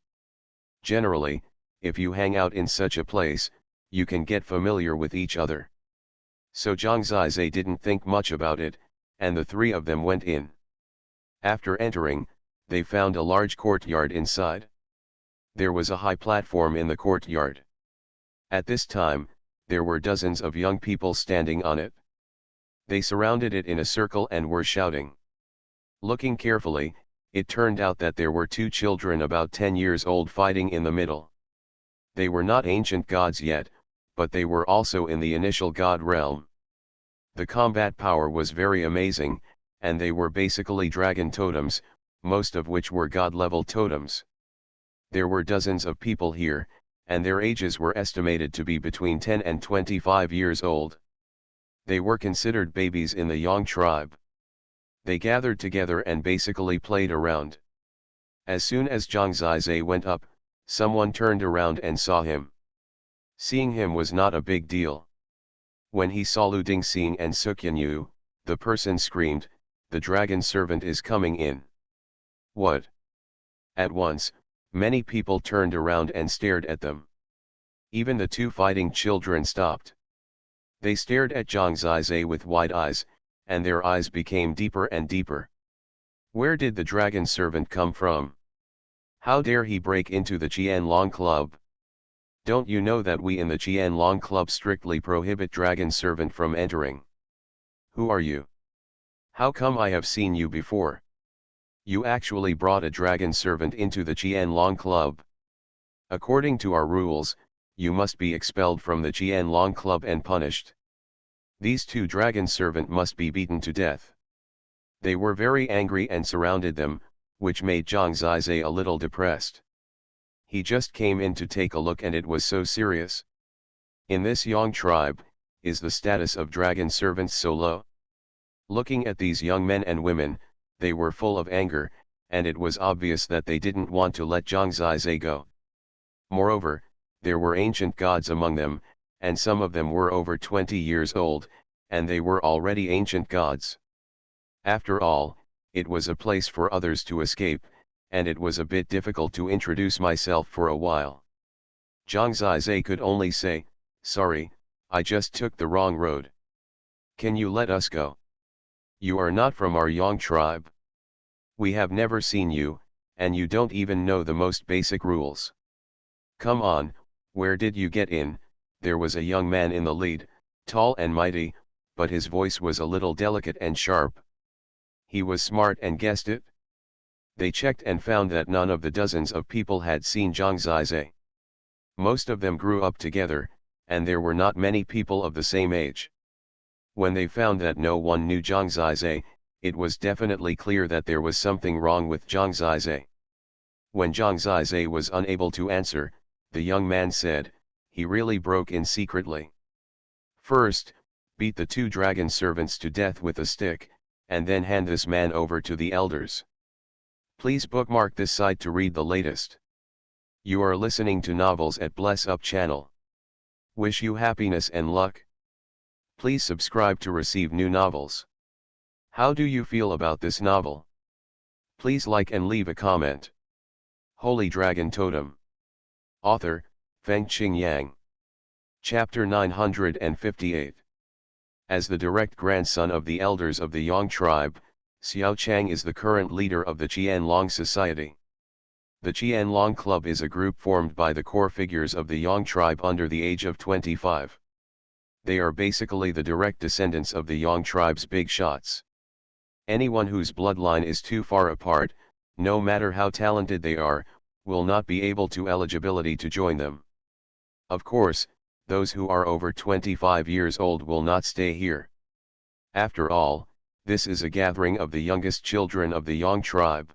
Generally, if you hang out in such a place, you can get familiar with each other. So Zhang Zizai didn't think much about it, and the three of them went in. After entering, they found a large courtyard inside. There was a high platform in the courtyard. At this time, there were dozens of young people standing on it. They surrounded it in a circle and were shouting. Looking carefully, it turned out that there were two children about 10 years old fighting in the middle. They were not ancient gods yet, but they were also in the initial god realm. The combat power was very amazing, and they were basically dragon totems, most of which were god-level totems. There were dozens of people here, and their ages were estimated to be between 10 and 25 years old. They were considered babies in the Yang tribe. They gathered together and basically played around. As soon as Zhang Zizai went up, someone turned around and saw him. Seeing him was not a big deal. When he saw Lu Dingxing and Xuanhuan, the person screamed, "The dragon servant is coming in." What? At once, many people turned around and stared at them. Even the two fighting children stopped. They stared at Zhang Zizai with wide eyes, and their eyes became deeper and deeper. Where did the dragon servant come from? How dare he break into the Qianlong Club? Don't you know that we in the Qianlong Club strictly prohibit dragon servant from entering? Who are you? How come I have seen you before? You actually brought a dragon servant into the Qianlong Club. According to our rules, you must be expelled from the Qianlong Club and punished. These two dragon servant must be beaten to death. They were very angry and surrounded them, which made Zhang Zizai a little depressed. He just came in to take a look and it was so serious. In this Yang tribe, is the status of dragon servants so low? Looking at these young men and women, they were full of anger, and it was obvious that they didn't want to let Zhang Zizai go. Moreover, there were ancient gods among them, and some of them were over 20 years old, and they were already ancient gods. After all, it was a place for others to escape, and it was a bit difficult to introduce myself for a while. Zhang Zizai could only say, "Sorry, I just took the wrong road. Can you let us go? You are not from our Yang tribe. We have never seen you, and you don't even know the most basic rules. Come on, where did you get in?" There was a young man in the lead, tall and mighty, but his voice was a little delicate and sharp. He was smart and guessed it. They checked and found that none of the dozens of people had seen Zhang Zizai. Most of them grew up together, and there were not many people of the same age. When they found that no one knew Zhang Zizai, it was definitely clear that there was something wrong with Zhang Zizai. When Zhang Zizai was unable to answer, the young man said, "He really broke in secretly. First, beat the two dragon servants to death with a stick, and then hand this man over to the elders." Please bookmark this site to read the latest. You are listening to novels at Bless Up channel. Wish you happiness and luck. Please subscribe to receive new novels. How do you feel about this novel? Please like and leave a comment. Holy Dragon Totem. Author, Fengqing Yang. Chapter 958. As the direct grandson of the elders of the Yang tribe, Xiao Chang is the current leader of the Qianlong Society. The Qianlong Club is a group formed by the core figures of the Yang tribe under the age of 25. They are basically the direct descendants of the Yang tribe's big shots. Anyone whose bloodline is too far apart, no matter how talented they are, will not be able to eligibility to join them. Of course, those who are over 25 years old will not stay here. After all, this is a gathering of the youngest children of the Yang tribe.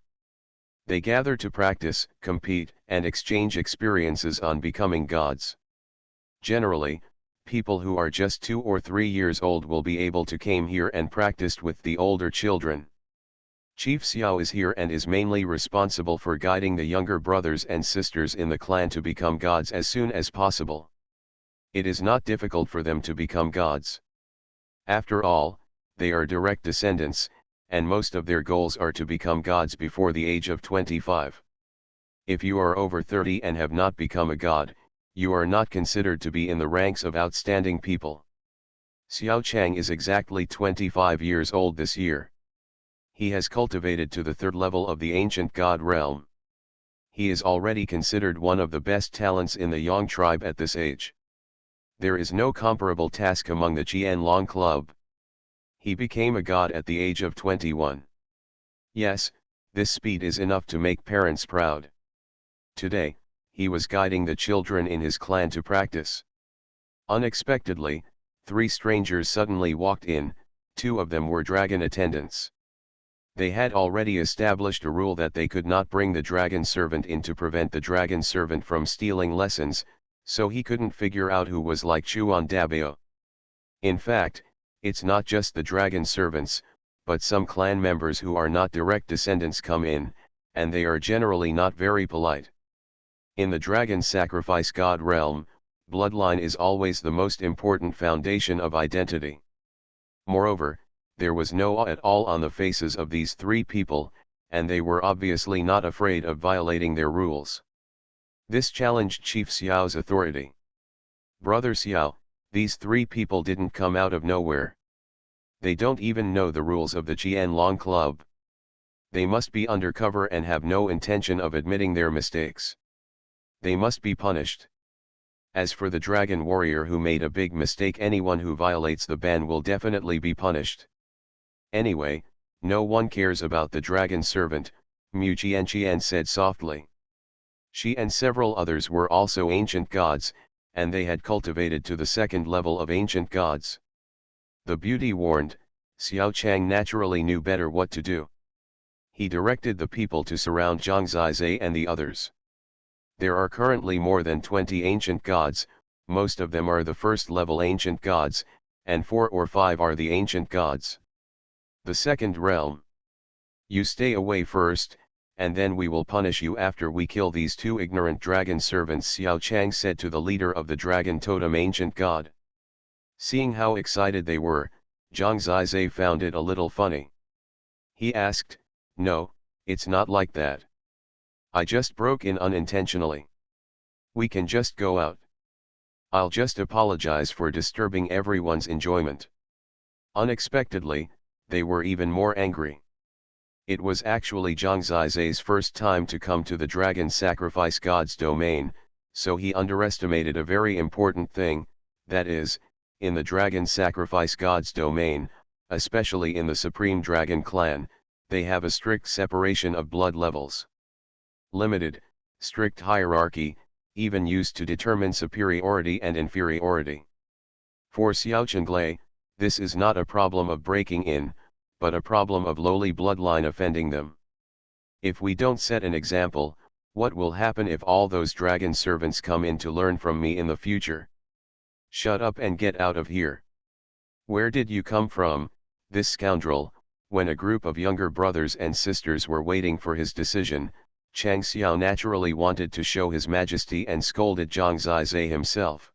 They gather to practice, compete, and exchange experiences on becoming gods. Generally, people who are just 2 or 3 years old will be able to come here and practice with the older children. Chief Xiao is here and is mainly responsible for guiding the younger brothers and sisters in the clan to become gods as soon as possible. It is not difficult for them to become gods. After all, they are direct descendants, and most of their goals are to become gods before the age of 25. If you are over 30 and have not become a god, you are not considered to be in the ranks of outstanding people. Xiao Chang is exactly 25 years old this year. He has cultivated to the 3rd level of the ancient god realm. He is already considered one of the best talents in the Yang tribe at this age. There is no comparable task among the Qianlong club. He became a god at the age of 21. Yes, this speed is enough to make parents proud. Today, he was guiding the children in his clan to practice. Unexpectedly, 3 strangers suddenly walked in, 2 of them were dragon attendants. They had already established a rule that they could not bring the dragon servant in to prevent the dragon servant from stealing lessons, so he couldn't figure out who was like Xuan Dabao. In fact, it's not just the dragon servants, but some clan members who are not direct descendants come in, and they are generally not very polite. In the dragon sacrifice god realm, bloodline is always the most important foundation of identity. Moreover, there was no awe at all on the faces of these 3 people, and they were obviously not afraid of violating their rules. This challenged Chief Xiao's authority. Brother Xiao, these 3 people didn't come out of nowhere. They don't even know the rules of the Qianlong club. They must be undercover and have no intention of admitting their mistakes. They must be punished. As for the dragon warrior who made a big mistake, anyone who violates the ban will definitely be punished. Anyway, no one cares about the dragon servant, Mu Qian said softly. She and several others were also ancient gods, and they had cultivated to the 2nd level of ancient gods. The beauty warned, Xiao Chang naturally knew better what to do. He directed the people to surround Zhang Zizai and the others. There are currently more than 20 ancient gods, most of them are the 1st level ancient gods, and 4 or 5 are the ancient gods. The 2nd realm. You stay away first, and then we will punish you after we kill these 2 ignorant dragon servants, Xiao Chang said to the leader of the dragon totem ancient god. Seeing how excited they were, Zhang Zizai found it a little funny. He asked, "No, it's not like that. I just broke in unintentionally. We can just go out. I'll just apologize for disturbing everyone's enjoyment." Unexpectedly, they were even more angry. It was actually Zhang Zizai's first time to come to the dragon sacrifice god's domain, so he underestimated a very important thing, that is, in the dragon sacrifice god's domain, especially in the Supreme Dragon clan, they have a strict separation of blood levels. Limited, strict hierarchy, even used to determine superiority and inferiority. For Xiao Chenglei, this is not a problem of breaking in, but a problem of lowly bloodline offending them. If we don't set an example, what will happen if all those dragon servants come in to learn from me in the future? Shut up and get out of here. Where did you come from, this scoundrel? When a group of younger brothers and sisters were waiting for his decision, Chang Xiao naturally wanted to show his majesty and scolded Zhang Zizai himself.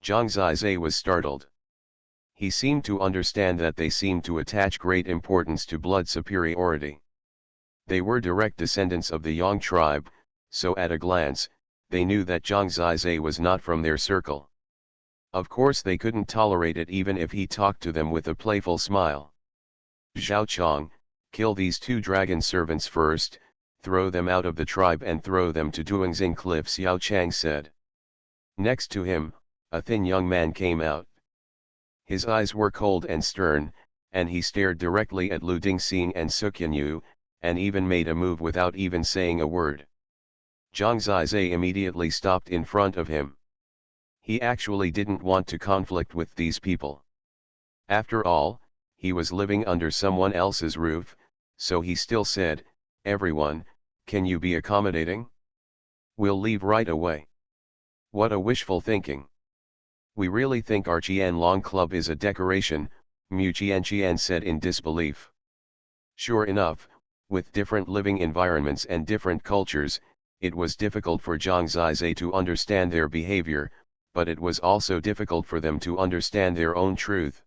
Zhang Zizai was startled. He seemed to understand that they seemed to attach great importance to blood superiority. They were direct descendants of the Yang tribe, so at a glance, they knew that Zhang Zizai was not from their circle. Of course they couldn't tolerate it even if he talked to them with a playful smile. "Zhao Chong, kill these 2 dragon servants first, throw them out of the tribe and throw them to Duangxing Cliff," Xiao Chang said. Next to him, a thin young man came out. His eyes were cold and stern, and he stared directly at Lu Dingxing and Xuanhuan, and even made a move without even saying a word. Zhang Zizai immediately stopped in front of him. He actually didn't want to conflict with these people. After all, he was living under someone else's roof, so he still said, "Everyone, can you be accommodating? We'll leave right away." What a wishful thinking. "We really think our Qianlong Club is a decoration," Mu Qianqian said in disbelief. Sure enough, with different living environments and different cultures, it was difficult for Zhang Zizai to understand their behavior, but it was also difficult for them to understand their own truth.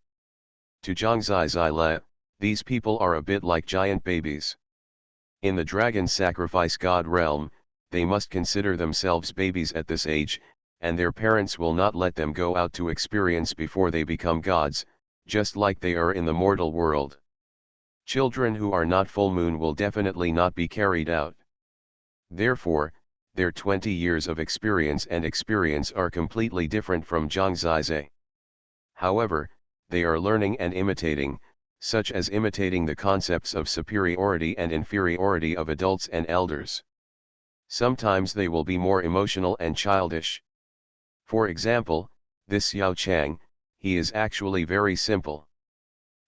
To Zhang Zizai, these people are a bit like giant babies. In the dragon sacrifice god realm, they must consider themselves babies at this age, and their parents will not let them go out to experience before they become gods, just like they are in the mortal world. Children who are not full moon will definitely not be carried out. Therefore, their 20 years of experience are completely different from Zhang Zizai. However, they are learning and imitating, such as imitating the concepts of superiority and inferiority of adults and elders. Sometimes they will be more emotional and childish. For example, this Xiao Chang, he is actually very simple.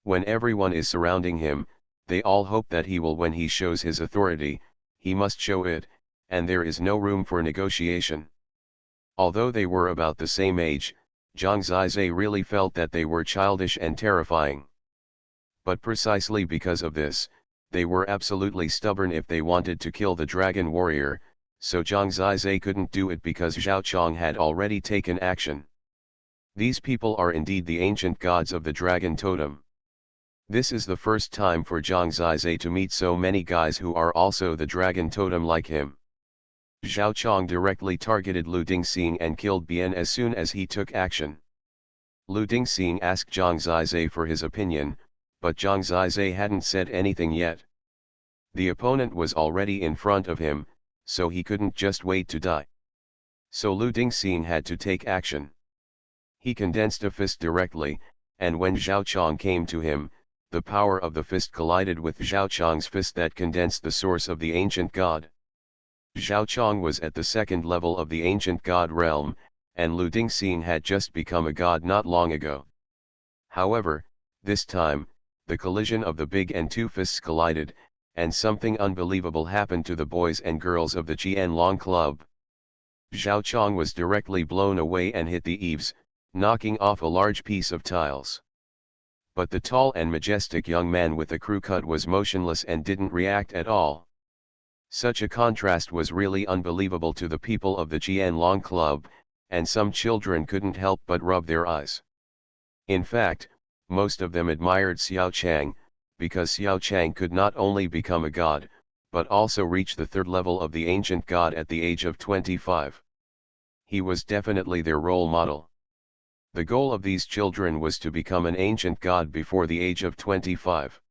When everyone is surrounding him, they all hope that he will, when he shows his authority, he must show it, and there is no room for negotiation. Although they were about the same age, Zhang Zizai really felt that they were childish and terrifying. But precisely because of this, they were absolutely stubborn if they wanted to kill the dragon warrior, so Zhang Zizai couldn't do it because Zhao Chong had already taken action. These people are indeed the ancient gods of the dragon totem. This is the first time for Zhang Zizai to meet so many guys who are also the dragon totem like him. Zhao Chong directly targeted Lu Dingxing and killed Bian as soon as he took action. Lu Dingxing asked Zhang Zizai for his opinion, but Zhang Zizai hadn't said anything yet. The opponent was already in front of him, so he couldn't just wait to die. So Lu Dingxing had to take action. He condensed a fist directly, and when Zhao Chong came to him, the power of the fist collided with Zhao Chong's fist that condensed the source of the ancient god. Zhao Chong was at the second level of the ancient god realm, and Lu Dingxing had just become a god not long ago. However, this time, the collision of the big and two fists collided, and something unbelievable happened to the boys and girls of the Qianlong Club. Zhao Chong was directly blown away and hit the eaves, knocking off a large piece of tiles. But the tall and majestic young man with the crew cut was motionless and didn't react at all. Such a contrast was really unbelievable to the people of the Qianlong Club, and some children couldn't help but rub their eyes. In fact, most of them admired Xiao Chang, because Xiao Chang could not only become a god, but also reach the third level of the ancient god at the age of 25. He was definitely their role model. The goal of these children was to become an ancient god before the age of 25.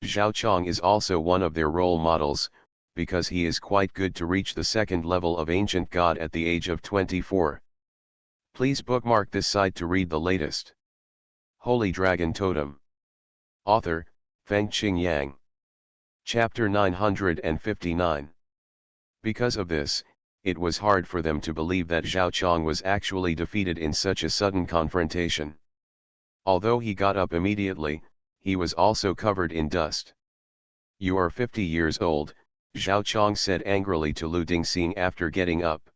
Zhao Chong is also one of their role models, because he is quite good to reach the second level of ancient god at the age of 24. Please bookmark this site to read the latest. Holy Dragon Totem. Author, Fengqing Yang. Chapter 959. Because of this, it was hard for them to believe that Zhao Chong was actually defeated in such a sudden confrontation. Although he got up immediately, he was also covered in dust. "You are 50 years old," Zhao Chong said angrily to Lu Dingxing after getting up.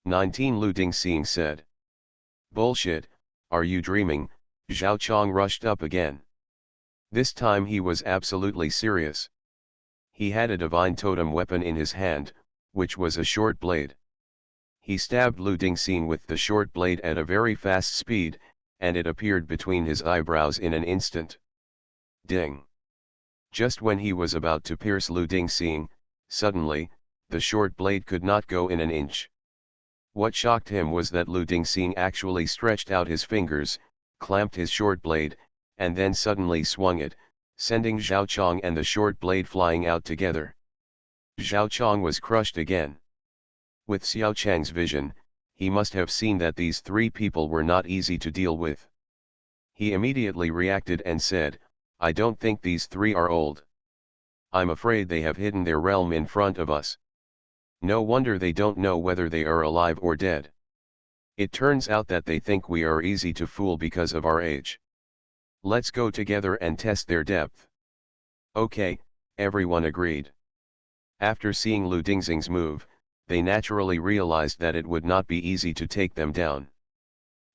19 Lu Dingxing said. "Bullshit, are you dreaming?" Zhao Chong rushed up again. This time he was absolutely serious. He had a divine totem weapon in his hand, which was a short blade. He stabbed Lu Dingxing with the short blade at a very fast speed, and it appeared between his eyebrows in an instant. Ding! Just when he was about to pierce Lu Dingxing, suddenly, the short blade could not go in an inch. What shocked him was that Lu Dingxing actually stretched out his fingers, clamped his short blade, and then suddenly swung it, sending Zhao Chong and the short blade flying out together. Zhao Chong was crushed again. With Xiao Chang's vision, he must have seen that these three people were not easy to deal with. He immediately reacted and said, I don't think these three are old. I'm afraid they have hidden their realm in front of us. No wonder they don't know whether they are alive or dead. It turns out that they think we are easy to fool because of our age. Let's go together and test their depth. Okay, everyone agreed. After seeing Lu Dingxing's move, they naturally realized that it would not be easy to take them down.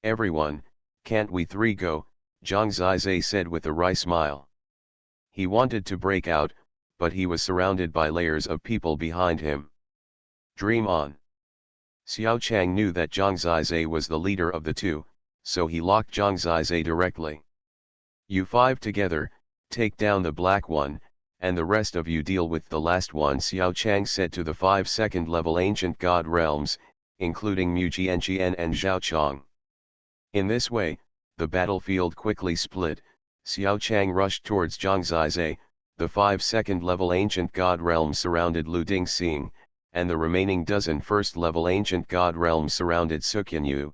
Everyone, can't we three go? Zhang Zizai said with a wry smile. He wanted to break out, but he was surrounded by layers of people behind him. Dream on. Xiao Chang knew that Zhang Zizai was the leader of the two, so he locked Zhang Zizai directly. You five together, take down the black one, and the rest of you deal with the last one, Xiao Chang said to the 5 second-level ancient god realms, including Mu Jianqian and Zhao Chong. In this way, the battlefield quickly split. Xiao Chang rushed towards Zhang Zizai, the 5 second-level ancient god realms surrounded Lu Dingxing, and the remaining dozen first-level ancient god realms surrounded Xuanhuan.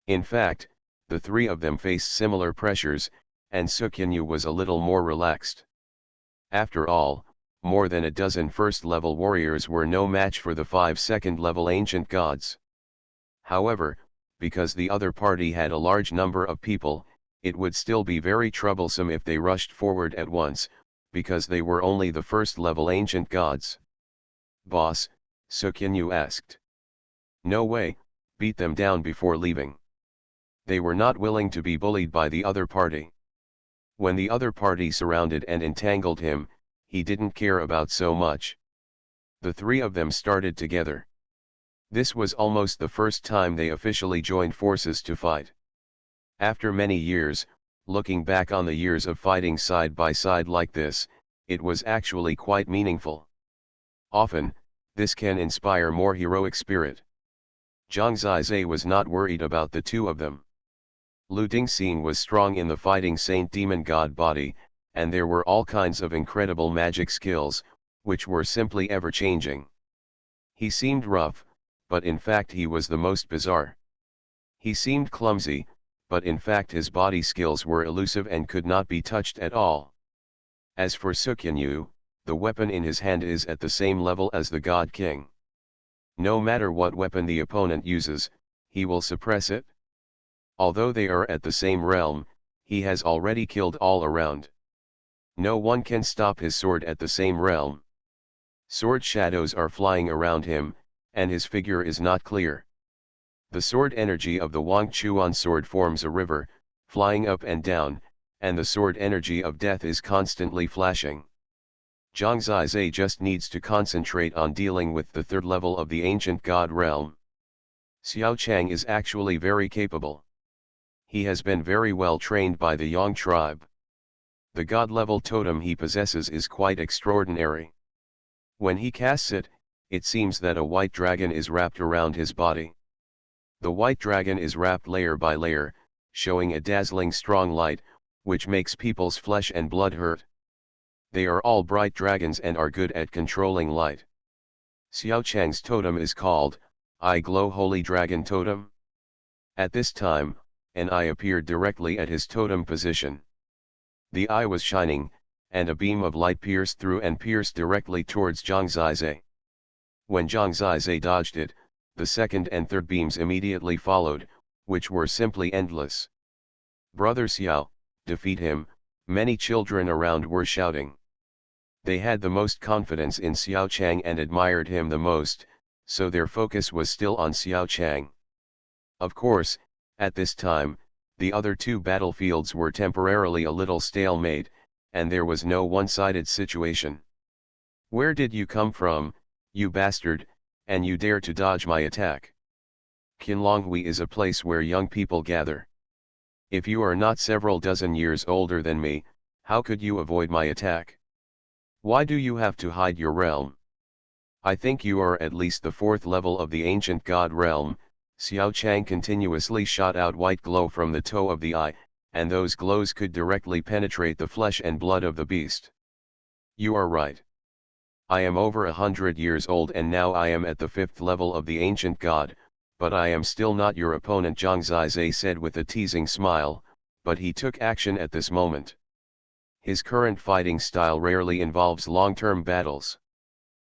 In fact, the three of them faced similar pressures, and Xuanhuan was a little more relaxed. After all, more than a dozen first-level warriors were no match for the 5 second-level ancient gods. However, because the other party had a large number of people, it would still be very troublesome if they rushed forward at once, because they were only the first-level ancient gods. Boss, Xuanhuan asked. No way, beat them down before leaving. They were not willing to be bullied by the other party. When the other party surrounded and entangled him, he didn't care about so much. The three of them started together. This was almost the first time they officially joined forces to fight. After many years, looking back on the years of fighting side by side like this, it was actually quite meaningful. Often, this can inspire more heroic spirit. Zhang Zizai was not worried about the two of them. Lu Dingxing was strong in the fighting saint demon god body, and there were all kinds of incredible magic skills, which were simply ever-changing. He seemed rough, but in fact he was the most bizarre. He seemed clumsy, but in fact his body skills were elusive and could not be touched at all. As for Xuanhuan, the weapon in his hand is at the same level as the God King. No matter what weapon the opponent uses, he will suppress it. Although they are at the same realm, he has already killed all around. No one can stop his sword at the same realm. Sword shadows are flying around him, and his figure is not clear. The sword energy of the Wang Chuan sword forms a river, flying up and down, and the sword energy of death is constantly flashing. Zhang Zizai just needs to concentrate on dealing with the third level of the ancient god realm. Xiao Chang is actually very capable. He has been very well trained by the Yang tribe. The god-level totem he possesses is quite extraordinary. When he casts it, it seems that a white dragon is wrapped around his body. The white dragon is wrapped layer by layer, showing a dazzling strong light, which makes people's flesh and blood hurt. They are all bright dragons and are good at controlling light. Xiao Chang's totem is called, I Glow Holy Dragon Totem. At this time, an eye appeared directly at his totem position. The eye was shining, and a beam of light pierced through and pierced directly towards Zhang Zizai. When Zhang Zizai dodged it, the second and third beams immediately followed, which were simply endless. Brother Xiao, defeat him, many children around were shouting. They had the most confidence in Xiao Chang and admired him the most, so their focus was still on Xiao Chang. Of course, at this time, the other two battlefields were temporarily a little stalemate, and there was no one-sided situation. Where did you come from, you bastard, and you dare to dodge my attack? Qinlonghui is a place where young people gather. If you are not several dozen years older than me, how could you avoid my attack? Why do you have to hide your realm? I think you are at least the fourth level of the ancient god realm. Xiao Chang continuously shot out white glow from the toe of the eye, and those glows could directly penetrate the flesh and blood of the beast. You are right. I am over 100 years old and now I am at the fifth level of the ancient god, but I am still not your opponent, Zhang Zizai said with a teasing smile, but he took action at this moment. His current fighting style rarely involves long-term battles.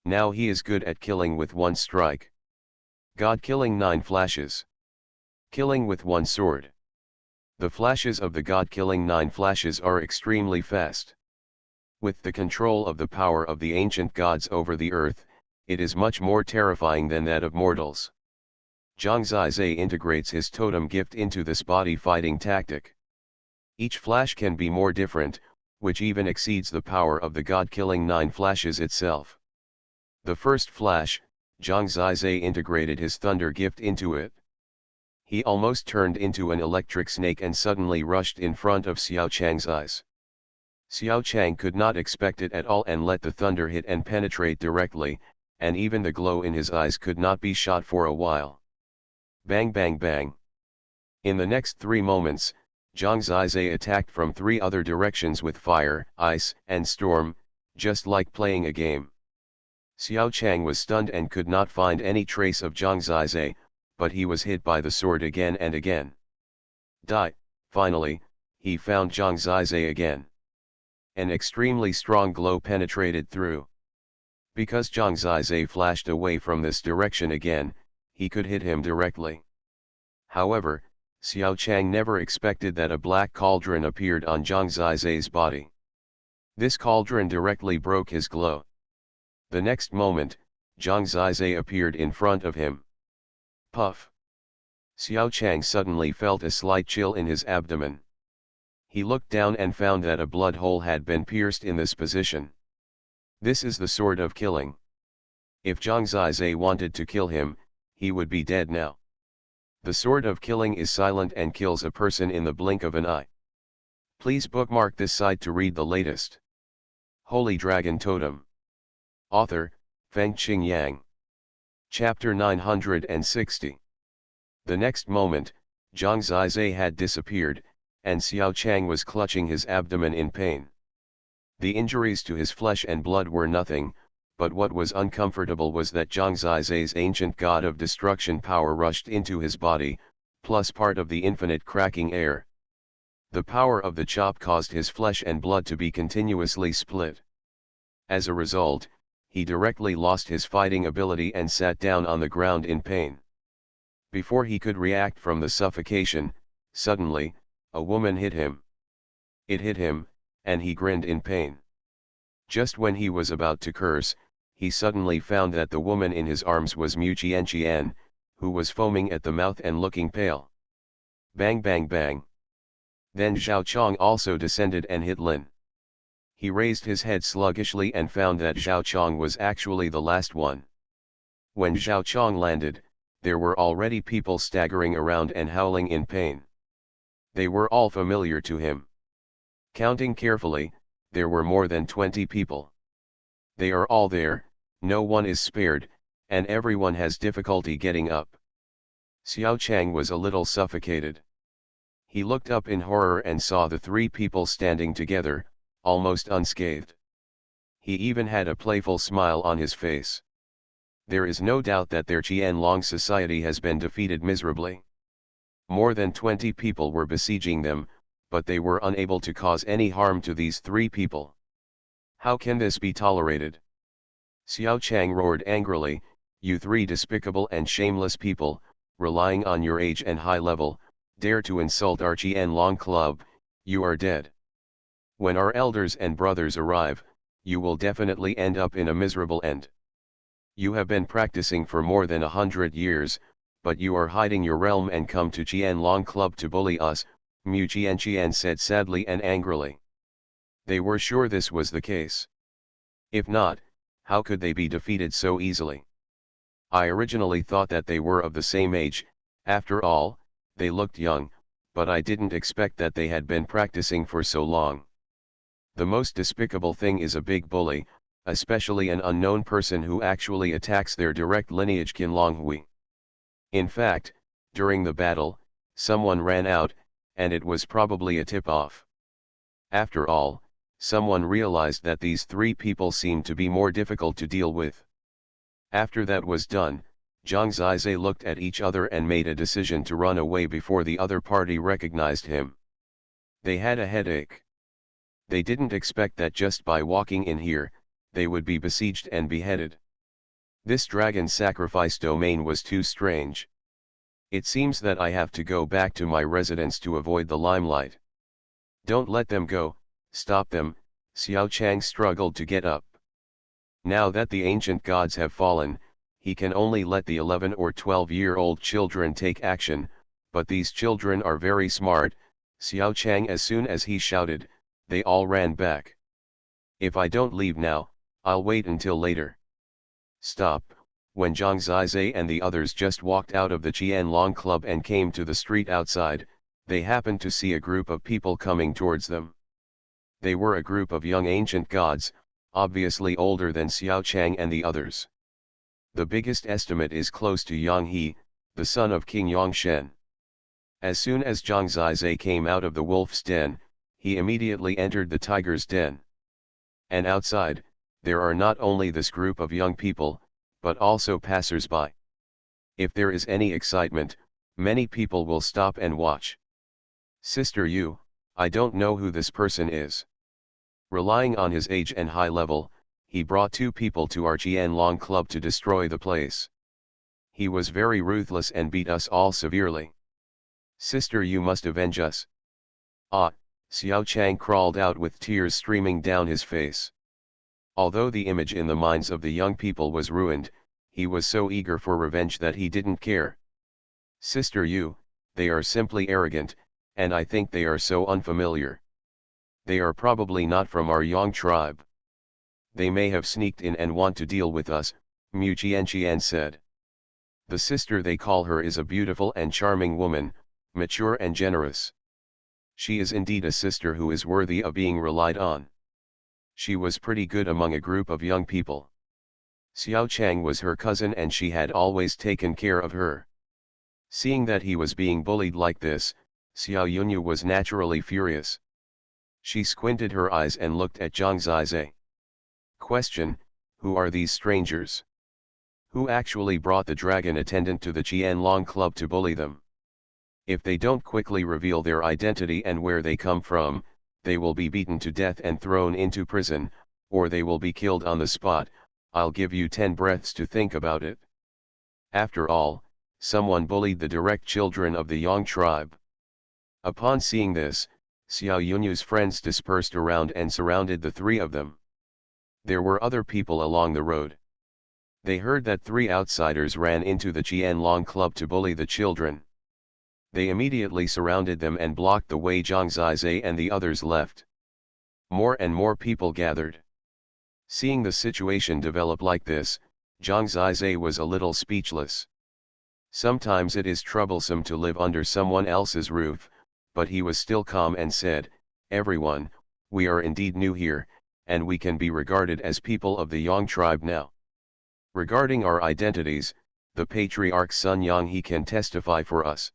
Now he is good at killing with one strike. God killing 9 flashes. Killing with one sword. The flashes of the God killing 9 flashes are extremely fast. With the control of the power of the ancient gods over the earth, it is much more terrifying than that of mortals. Zhang Zizai integrates his totem gift into this body fighting tactic. Each flash can be more different, which even exceeds the power of the God killing 9 flashes itself. The first flash, Zhang Zizai integrated his thunder gift into it. He almost turned into an electric snake and suddenly rushed in front of Xiao Chang's eyes. Xiao Chang could not expect it at all and let the thunder hit and penetrate directly, and even the glow in his eyes could not be shot for a while. Bang bang bang. In the next 3 moments, Zhang Zizai attacked from 3 other directions with fire, ice, and storm, just like playing a game. Xiao Chang was stunned and could not find any trace of Zhang Zizai, but he was hit by the sword again and again. Finally, he found Zhang Zizai again. An extremely strong glow penetrated through. Because Zhang Zizai flashed away from this direction again, he could hit him directly. However, Xiao Chang never expected that a black cauldron appeared on Zhang Zizai's body. This cauldron directly broke his glow. The next moment, Zhang Zizai appeared in front of him. Puff! Xiao Chang suddenly felt a slight chill in his abdomen. He looked down and found that a blood hole had been pierced in this position. This is the sword of killing. If Zhang Zizai wanted to kill him, he would be dead now. The sword of killing is silent and kills a person in the blink of an eye. Please bookmark this site to read the latest. Holy Dragon Totem. Author, Fengqing Yang. Chapter 960. The next moment, Zhang Zizai had disappeared, and Xiao Chang was clutching his abdomen in pain. The injuries to his flesh and blood were nothing, but what was uncomfortable was that Zhang Zizai's ancient god of destruction power rushed into his body, plus part of the infinite cracking air. The power of the chop caused his flesh and blood to be continuously split. As a result, he directly lost his fighting ability and sat down on the ground in pain. Before he could react from the suffocation, suddenly, a woman hit him. It hit him, and he grinned in pain. Just when he was about to curse, he suddenly found that the woman in his arms was Mu Qian, who was foaming at the mouth and looking pale. Bang bang bang. Then Zhao Chong also descended and hit Lin. He raised his head sluggishly and found that Zhao Chong was actually the last one. When Zhao Chong landed, there were already people staggering around and howling in pain. They were all familiar to him. Counting carefully, there were more than 20 people. They are all there, no one is spared, and everyone has difficulty getting up. Xiao Chang was a little suffocated. He looked up in horror and saw the 3 people standing together, almost unscathed. He even had a playful smile on his face. There is no doubt that their Qianlong society has been defeated miserably. More than 20 people were besieging them, but they were unable to cause any harm to these 3 people. How can this be tolerated? Xiao Chang roared angrily, "You 3 despicable and shameless people, relying on your age and high level, dare to insult our Qianlong club, you are dead. When our elders and brothers arrive, you will definitely end up in a miserable end. You have been practicing for more than 100 years, but you are hiding your realm and come to Qianlong club to bully us," Mu Qian said sadly and angrily. They were sure this was the case. If not, how could they be defeated so easily? I originally thought that they were of the same age, after all, they looked young, but I didn't expect that they had been practicing for so long. The most despicable thing is a big bully, especially an unknown person who actually attacks their direct lineage Qianlong Hui. In fact, during the battle, someone ran out, and it was probably a tip-off. After all, someone realized that these 3 people seemed to be more difficult to deal with. After that was done, Zhang Zizai looked at each other and made a decision to run away before the other party recognized him. They had a headache. They didn't expect that just by walking in here, they would be besieged and beheaded. This dragon sacrifice domain was too strange. It seems that I have to go back to my residence to avoid the limelight. Don't let them go, stop them. Xiao Chang struggled to get up. Now that the ancient gods have fallen, he can only let the 11 or 12-year-old children take action, but these children are very smart. Xiao Chang, as soon as he shouted, they all ran back. If I don't leave now, I'll wait until later. Stop. When Zhang Zizai and the others just walked out of the Qianlong Club and came to the street outside, they happened to see a group of people coming towards them. They were a group of young ancient gods, obviously older than Xiao Chang and the others. The biggest estimate is close to Yang He, the son of King Yongshen. As soon as Zhang Zizai came out of the wolf's den, he immediately entered the tiger's den. And outside, there are not only this group of young people, but also passers-by. If there is any excitement, many people will stop and watch. Sister Yu, I don't know who this person is. Relying on his age and high level, he brought 2 people to our Qianlong Club to destroy the place. He was very ruthless and beat us all severely. Sister, you must avenge us. Ah, Xiao Chang crawled out with tears streaming down his face. Although the image in the minds of the young people was ruined, he was so eager for revenge that he didn't care. Sister Yu, they are simply arrogant, and I think they are so unfamiliar. They are probably not from our Yang tribe. They may have sneaked in and want to deal with us, Mu Qianqian said. The sister they call her is a beautiful and charming woman, mature and generous. She is indeed a sister who is worthy of being relied on. She was pretty good among a group of young people. Xiao Chang was her cousin and she had always taken care of her. Seeing that he was being bullied like this, Xiao Yunyu was naturally furious. She squinted her eyes and looked at Zhang Zizai. Question, who are these strangers? Who actually brought the dragon attendant to the Qianlong Club to bully them? If they don't quickly reveal their identity and where they come from, they will be beaten to death and thrown into prison, or they will be killed on the spot. I'll give you 10 breaths to think about it. After all, someone bullied the direct children of the Yang tribe. Upon seeing this, Xiao Yunyu's friends dispersed around and surrounded the 3 of them. There were other people along the road. They heard that 3 outsiders ran into the Qianlong Club to bully the children. They immediately surrounded them and blocked the way Zhang Zizai and the others left. More and more people gathered. Seeing the situation develop like this, Zhang Zizai was a little speechless. Sometimes it is troublesome to live under someone else's roof, but he was still calm and said, "Everyone, we are indeed new here, and we can be regarded as people of the Yang tribe now. Regarding our identities, the patriarch Sun Yang he can testify for us.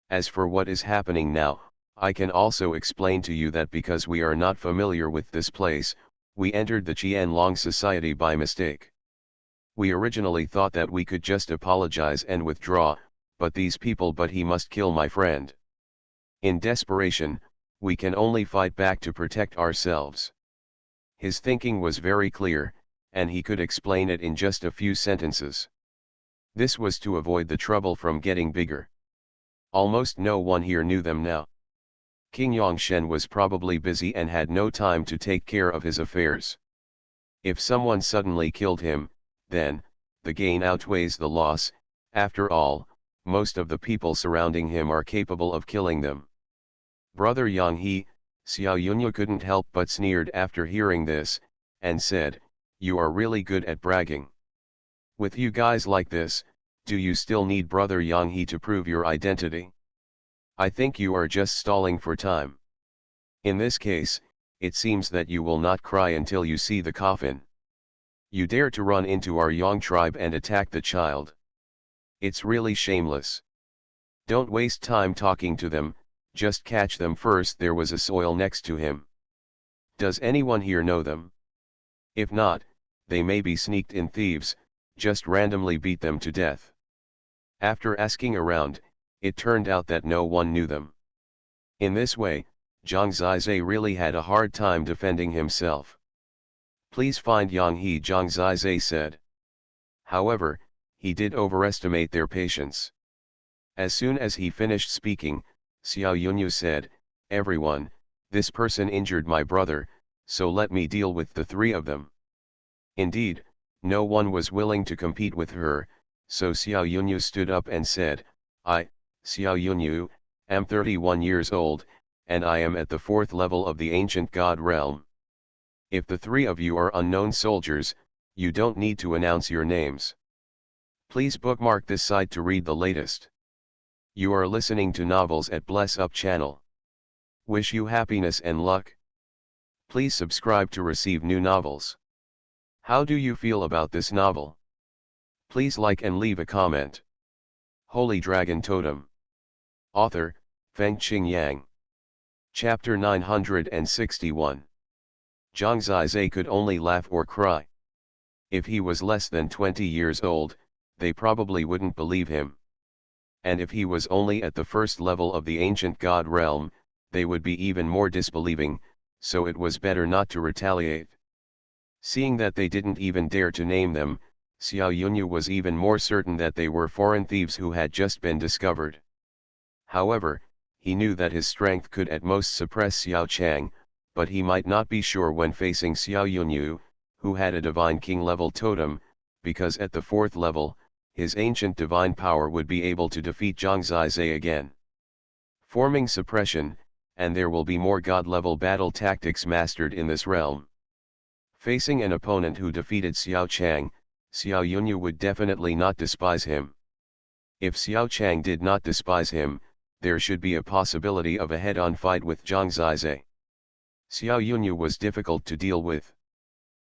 As for what is happening now, I can also explain to you that because we are not familiar with this place, we entered the Qianlong society by mistake. We originally thought that we could just apologize and withdraw, but he must kill my friend. In desperation, we can only fight back to protect ourselves." His thinking was very clear, and he could explain it in just a few sentences. This was to avoid the trouble from getting bigger. Almost no one here knew them now. King Yongshen was probably busy and had no time to take care of his affairs. If someone suddenly killed him, then, the gain outweighs the loss. After all, most of the people surrounding him are capable of killing them. Brother Yang He, Xiao Yunyu couldn't help but sneered after hearing this, and said, "You are really good at bragging. With you guys like this, do you still need Brother Yang He to prove your identity? I think you are just stalling for time. In this case, it seems that you will not cry until you see the coffin. You dare to run into our Yang tribe and attack the child. It's really shameless. Don't waste time talking to them, just catch them first." There was a soil next to him. Does anyone here know them? If not, they may be sneaked in thieves, just randomly beat them to death. After asking around, it turned out that no one knew them. In this way, Zhang Zizai really had a hard time defending himself. Please find Yang He, Zhang Zizai said. However, he did overestimate their patience. As soon as he finished speaking, Xiao Yunyu said, "Everyone, this person injured my brother, so let me deal with the three of them." Indeed, no one was willing to compete with her, so Xiao Yunyu stood up and said, "I, Xiao Yunyu, am 31 years old, and I am at the 4th level of the ancient god realm. If the three of you are unknown soldiers, you don't need to announce your names. Please bookmark this site to read the latest. You are listening to Novels at Bless Up channel. Wish you happiness and luck. Please subscribe to receive new novels. How do you feel about this novel? Please like and leave a comment. Holy Dragon Totem. Author, Fengqing Yang. Chapter 961. Zhang Zizai could only laugh or cry. If he was less than 20 years old, they probably wouldn't believe him. And if he was only at the 1st level of the ancient god realm, they would be even more disbelieving, so it was better not to retaliate. Seeing that they didn't even dare to name them, Xiao Yunyu was even more certain that they were foreign thieves who had just been discovered. However, he knew that his strength could at most suppress Xiao Chang, but he might not be sure when facing Xiao Yunyu, who had a divine king level totem, because at the 4th level, his ancient divine power would be able to defeat Zhang Zizai again. Forming suppression, and there will be more god-level battle tactics mastered in this realm. Facing an opponent who defeated Xiao Chang, Xiao Yunyu would definitely not despise him. If Xiao Chang did not despise him, there should be a possibility of a head-on fight with Zhang Zizai. Xiao Yunyu was difficult to deal with.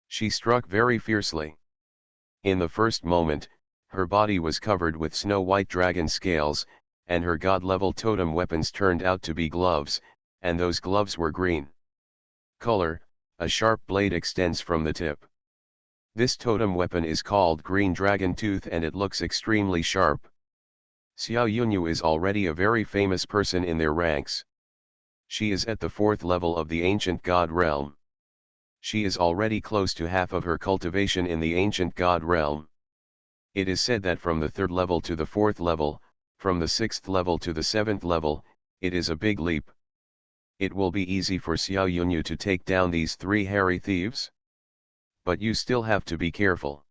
She struck very fiercely. In the first moment, her body was covered with snow-white dragon scales, and her god-level totem weapons turned out to be gloves, and those gloves were green color. A sharp blade extends from the tip. This totem weapon is called Green Dragon Tooth and it looks extremely sharp. Xiao Yunyu is already a very famous person in their ranks. She is at the 4th level of the ancient god realm. She is already close to half of her cultivation in the ancient god realm. It is said that from the 3rd level to the 4th level, from the 6th level to the 7th level, it is a big leap. It will be easy for Xiao Yunyu to take down these three hairy thieves. But you still have to be careful.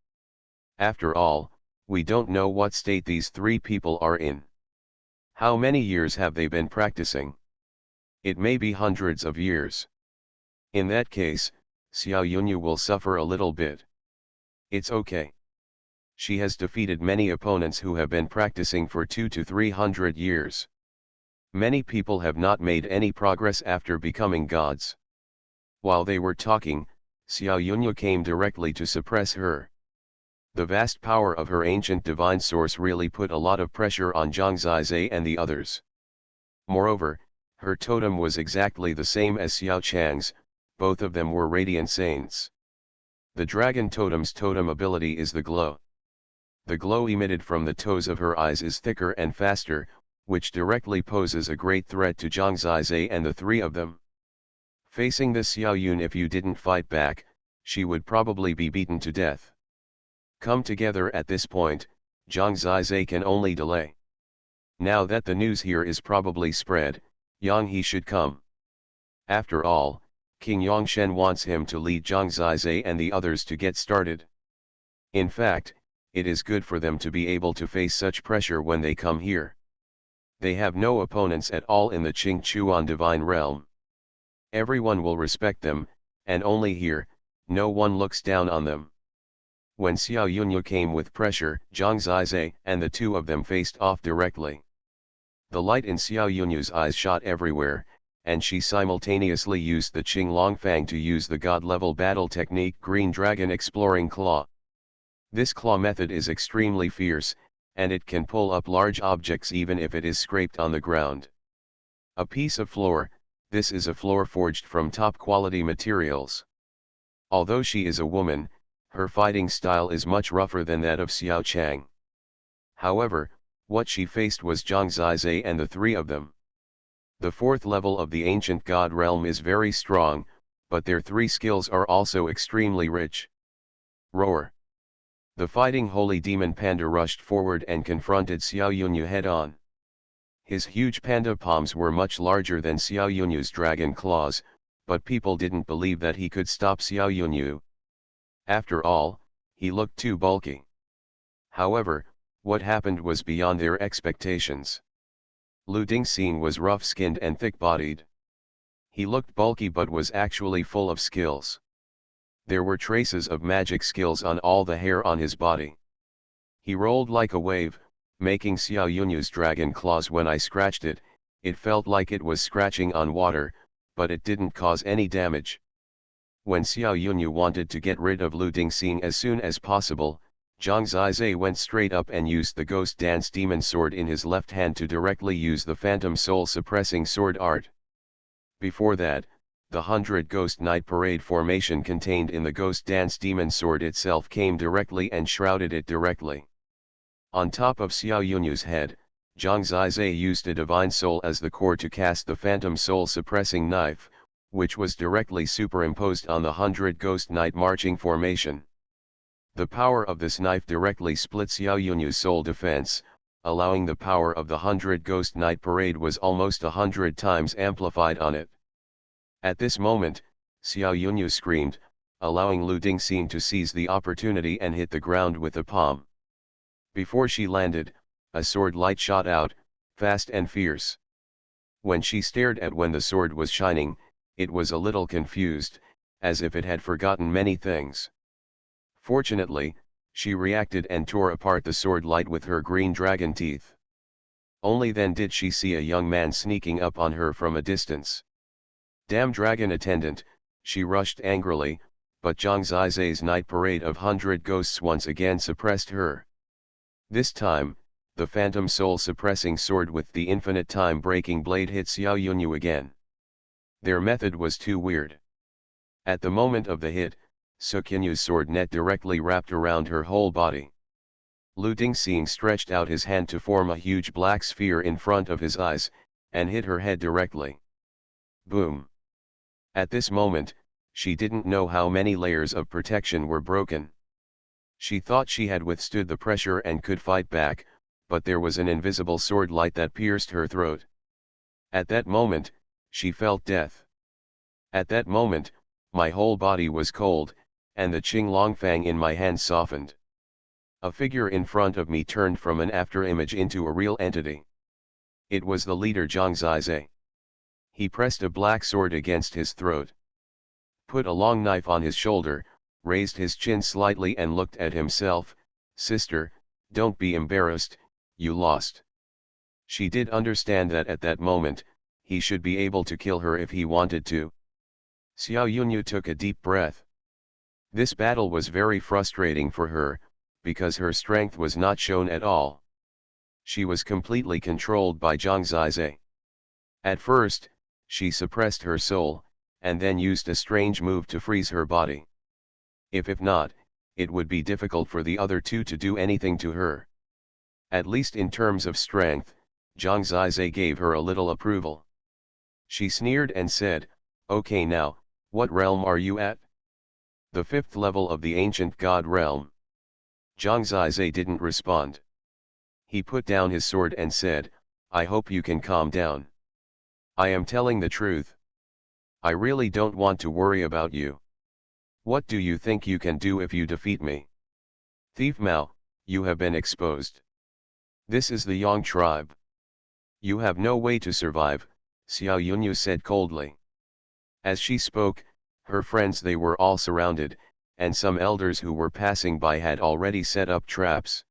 After all, we don't know what state these three people are in. How many years have they been practicing? It may be hundreds of years. In that case, Xiao Yunyu will suffer a little bit. It's okay. She has defeated many opponents who have been practicing for 200 to 300 years. Many people have not made any progress after becoming gods. While they were talking, Xiao Yunyu came directly to suppress her. The vast power of her ancient divine source really put a lot of pressure on Zhang Zizai and the others. Moreover, her totem was exactly the same as Xiao Chang's, both of them were radiant saints. The dragon totem's totem ability is the glow. The glow emitted from the toes of her eyes is thicker and faster, which directly poses a great threat to Zhang Zizai and the three of them. Facing this Xiao Yun, if you didn't fight back, she would probably be beaten to death. Come together at this point, Zhang Zizai can only delay. Now that the news here is probably spread, Yang He should come. After all, King Yangshen wants him to lead Zhang Zizai and the others to get started. In fact, it is good for them to be able to face such pressure when they come here. They have no opponents at all in the Qingchuan divine realm. Everyone will respect them, and only here, no one looks down on them. When Xiao Yunyu came with pressure, Zhang Zizai and the two of them faced off directly. The light in Xiao Yunyu's eyes shot everywhere, and she simultaneously used the Qing Longfang to use the god-level battle technique Green Dragon Exploring Claw. This claw method is extremely fierce, and it can pull up large objects even if it is scraped on the ground. A piece of floor, this is a floor forged from top quality materials. Although she is a woman, her fighting style is much rougher than that of Xiao Chang. However, what she faced was Zhang Zizai and the three of them. The fourth level of the ancient god realm is very strong, but their three skills are also extremely rich. Roar. The fighting holy demon panda rushed forward and confronted Xiao Yunyu head-on. His huge panda palms were much larger than Xiao Yunyu's dragon claws, but people didn't believe that he could stop Xiao Yunyu. After all, he looked too bulky. However, what happened was beyond their expectations. Lu Dingxing was rough-skinned and thick-bodied. He looked bulky but was actually full of skills. There were traces of magic skills on all the hair on his body. He rolled like a wave, making Xiao Yunyu's dragon claws. When I scratched it, it felt like it was scratching on water, but it didn't cause any damage. When Xiao Yunyu wanted to get rid of Lu Dingxing as soon as possible, Zhang Zizai went straight up and used the Ghost Dance Demon Sword in his left hand to directly use the Phantom Soul Suppressing Sword art. Before that, the 100 Ghost Knight Parade formation contained in the Ghost Dance Demon Sword itself came directly and shrouded it directly. On top of Xiao Yunyu's head, Zhang Zizai used a Divine Soul as the core to cast the Phantom Soul Suppressing Knife, which was directly superimposed on the 100 Ghost Knight marching formation. The power of this knife directly split Xiao Yunyu's soul defense, allowing the power of the 100 Ghost Knight Parade was almost 100 times amplified on it. At this moment, Xiao Yunyu screamed, allowing Lu Dingxing to seize the opportunity and hit the ground with the palm. Before she landed, a sword light shot out, fast and fierce. When she stared at when the sword was shining, it was a little confused, as if it had forgotten many things. Fortunately, she reacted and tore apart the sword light with her green dragon teeth. Only then did she see a young man sneaking up on her from a distance. Damn dragon attendant, she rushed angrily, but Zhang Zizai's night parade of 100 ghosts once again suppressed her. This time, the Phantom Soul Suppressing Sword with the infinite time-breaking blade hit Xiao Yunyu again. Their method was too weird. At the moment of the hit, Suqinyu's sword net directly wrapped around her whole body. Lu Dingxing stretched out his hand to form a huge black sphere in front of his eyes, and hit her head directly. Boom! At this moment, she didn't know how many layers of protection were broken. She thought she had withstood the pressure and could fight back, but there was an invisible sword light that pierced her throat. At that moment, she felt death. At that moment, my whole body was cold, and the Qing Longfang in my hand softened. A figure in front of me turned from an afterimage into a real entity. It was the leader Zhang Zizai. He pressed a black sword against his throat, put a long knife on his shoulder, raised his chin slightly and looked at himself. "Sister, don't be embarrassed, you lost." She did understand that at that moment, he should be able to kill her if he wanted to. Xiao Yunyu took a deep breath. This battle was very frustrating for her, because her strength was not shown at all. She was completely controlled by Zhang Zizai. At first, she suppressed her soul, and then used a strange move to freeze her body. If not, it would be difficult for the other two to do anything to her. At least in terms of strength, Zhang Zizai gave her a little approval. She sneered and said, "Okay, now, what realm are you at?" "The 5th level of the ancient god realm." Zhang Zizai didn't respond. He put down his sword and said, "I hope you can calm down. I am telling the truth. I really don't want to worry about you. What do you think you can do if you defeat me? Thief Mao, you have been exposed. This is the Yang tribe. You have no way to survive," Xiao Yunyu said coldly. As she spoke, her friends they were all surrounded, and some elders who were passing by had already set up traps.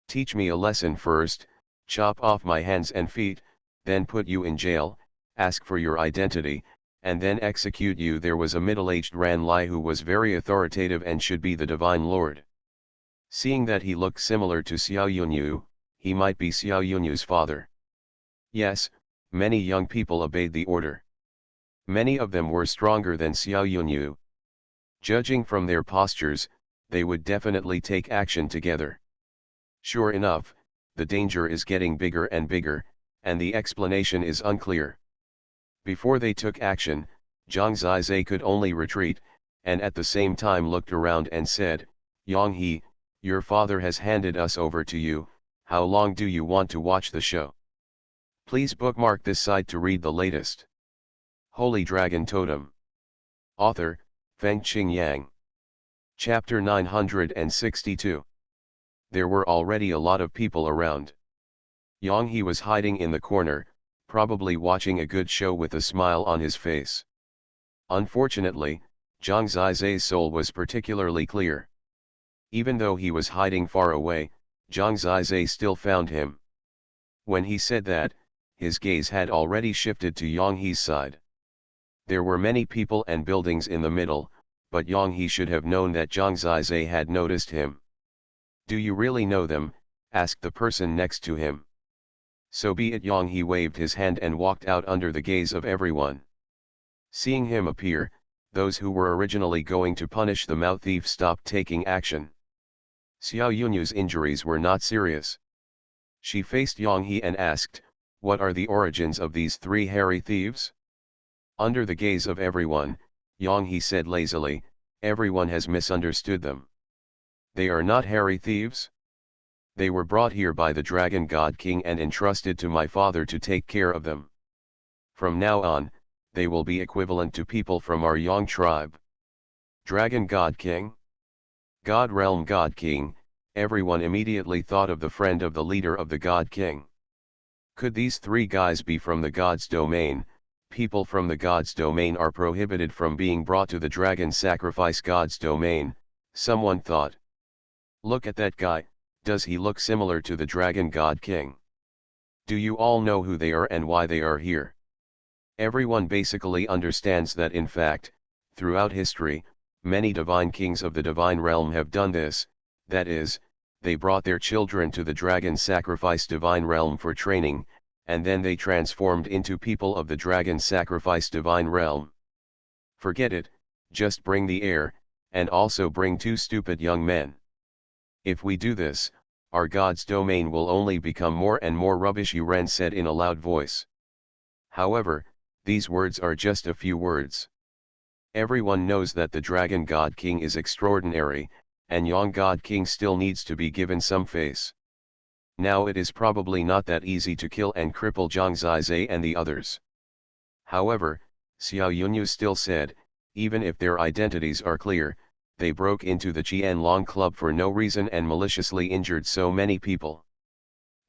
"Teach me a lesson first, chop off my hands and feet, then put you in jail, ask for your identity, and then execute you." There was a middle-aged Ran Lai who was very authoritative and should be the Divine Lord. Seeing that he looked similar to Xiao Yunyu, he might be Xiao Yunyu's father. Yes, many young people obeyed the order. Many of them were stronger than Xiao Yunyu. Judging from their postures, they would definitely take action together. Sure enough, the danger is getting bigger and bigger, and the explanation is unclear. Before they took action, Zhang Zizai could only retreat, and at the same time looked around and said, Yang He, your father has handed us over to you, how long do you want to watch the show? Please bookmark this site to read the latest. Holy Dragon Totem. Author, Fengqing Yang. Chapter 962. There were already a lot of people around. Yang He was hiding in the corner, probably watching a good show with a smile on his face. Unfortunately, Zhang Zizai's soul was particularly clear. Even though he was hiding far away, Zhang Zizai still found him. When he said that, his gaze had already shifted to Yang He's side. There were many people and buildings in the middle, but Yang He should have known that Zhang Zizai had noticed him. Do you really know them? Asked the person next to him. So be it. Yang He waved his hand and walked out under the gaze of everyone. Seeing him appear, those who were originally going to punish the mouth thief stopped taking action. Xiao Yunyu's injuries were not serious. She faced Yang He and asked, what are the origins of these three hairy thieves? Under the gaze of everyone, Yang He said lazily, everyone has misunderstood them. They are not hairy thieves. They were brought here by the Dragon God King and entrusted to my father to take care of them. From now on, they will be equivalent to people from our Yang tribe. Dragon God King? God Realm God King, everyone immediately thought of the friend of the leader of the God King. Could these three guys be from the God's domain? People from the God's domain are prohibited from being brought to the dragon sacrifice God's domain, someone thought. Look at that guy, does he look similar to the Dragon God King? Do you all know who they are and why they are here? Everyone basically understands that in fact, throughout history, many divine kings of the divine realm have done this, that is, they brought their children to the dragon sacrifice divine realm for training, and then they transformed into people of the dragon sacrifice divine realm. Forget it, just bring the heir, and also bring two stupid young men. If we do this, our God's domain will only become more and more rubbish, Yuren said in a loud voice. However, these words are just a few words. Everyone knows that the Dragon God King is extraordinary, and Yang God King still needs to be given some face. Now it is probably not that easy to kill and cripple Zhang Zizai and the others. However, Xiao Yunyu still said, even if their identities are clear, they broke into the Qianlong Club for no reason and maliciously injured so many people.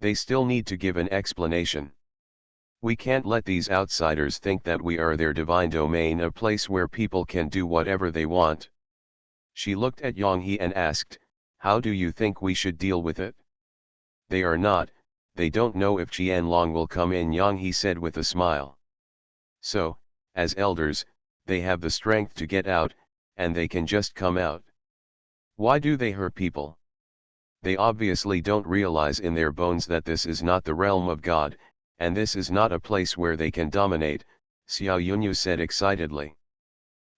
They still need to give an explanation. We can't let these outsiders think that we are their divine domain, a place where people can do whatever they want. She looked at Yang He and asked, how do you think we should deal with it? They don't know if Qianlong will come in, Yang He said with a smile. So, as elders, they have the strength to get out, and they can just come out. Why do they hurt people? They obviously don't realize in their bones that this is not the realm of God, and this is not a place where they can dominate, Xiao Yunyu said excitedly.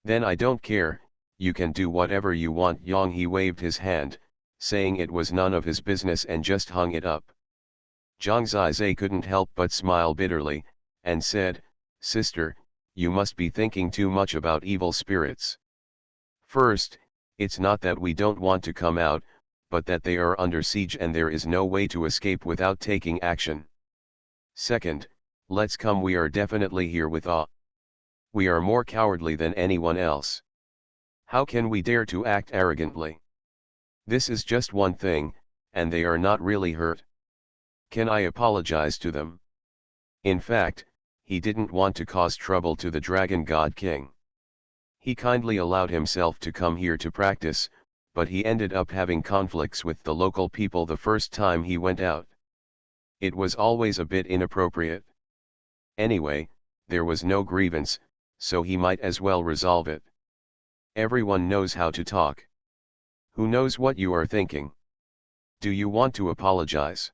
Then I don't care, you can do whatever you want. Yang He waved his hand, saying it was none of his business and just hung it up. Zhang Zizai couldn't help but smile bitterly, and said, sister, you must be thinking too much about evil spirits. First, it's not that we don't want to come out, but that they are under siege and there is no way to escape without taking action. Second, let's come, we are definitely here with awe. We are more cowardly than anyone else. How can we dare to act arrogantly? This is just one thing, and they are not really hurt. Can I apologize to them? In fact, he didn't want to cause trouble to the Dragon God King. He kindly allowed himself to come here to practice, but he ended up having conflicts with the local people the first time he went out. It was always a bit inappropriate. Anyway, there was no grievance, so he might as well resolve it. Everyone knows how to talk. Who knows what you are thinking? Do you want to apologize?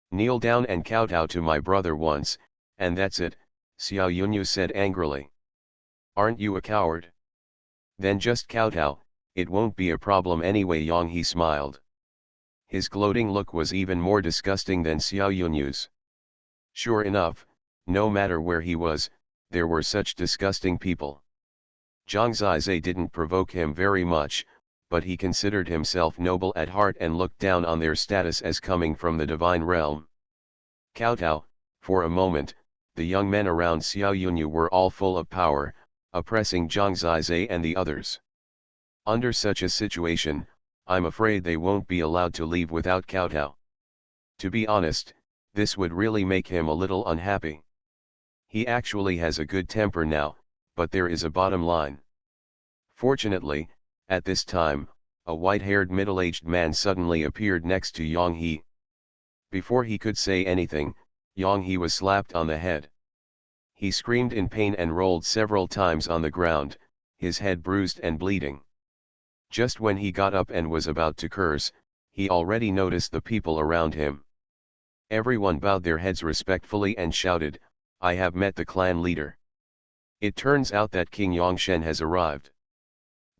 Kneel down and kowtow to my brother once, and that's it, Xiao Yunyu said angrily. Aren't you a coward? Then just kowtow, it won't be a problem anyway, Yang He smiled. His gloating look was even more disgusting than Xiao Yunyu's. Sure enough, no matter where he was, there were such disgusting people. Zhang Zizai didn't provoke him very much, but he considered himself noble at heart and looked down on their status as coming from the divine realm. Kowtow, for a moment, the young men around Xiao Yunyu were all full of power, oppressing Zhang Zizai and the others. Under such a situation, I'm afraid they won't be allowed to leave without Kowtow. To be honest, this would really make him a little unhappy. He actually has a good temper now, but there is a bottom line. Fortunately, at this time, a white-haired middle-aged man suddenly appeared next to Yang He. Before he could say anything, Yang He was slapped on the head. He screamed in pain and rolled several times on the ground, his head bruised and bleeding. Just when he got up and was about to curse, he already noticed the people around him. Everyone bowed their heads respectfully and shouted, "I have met the clan leader." It turns out that King Yongshen has arrived.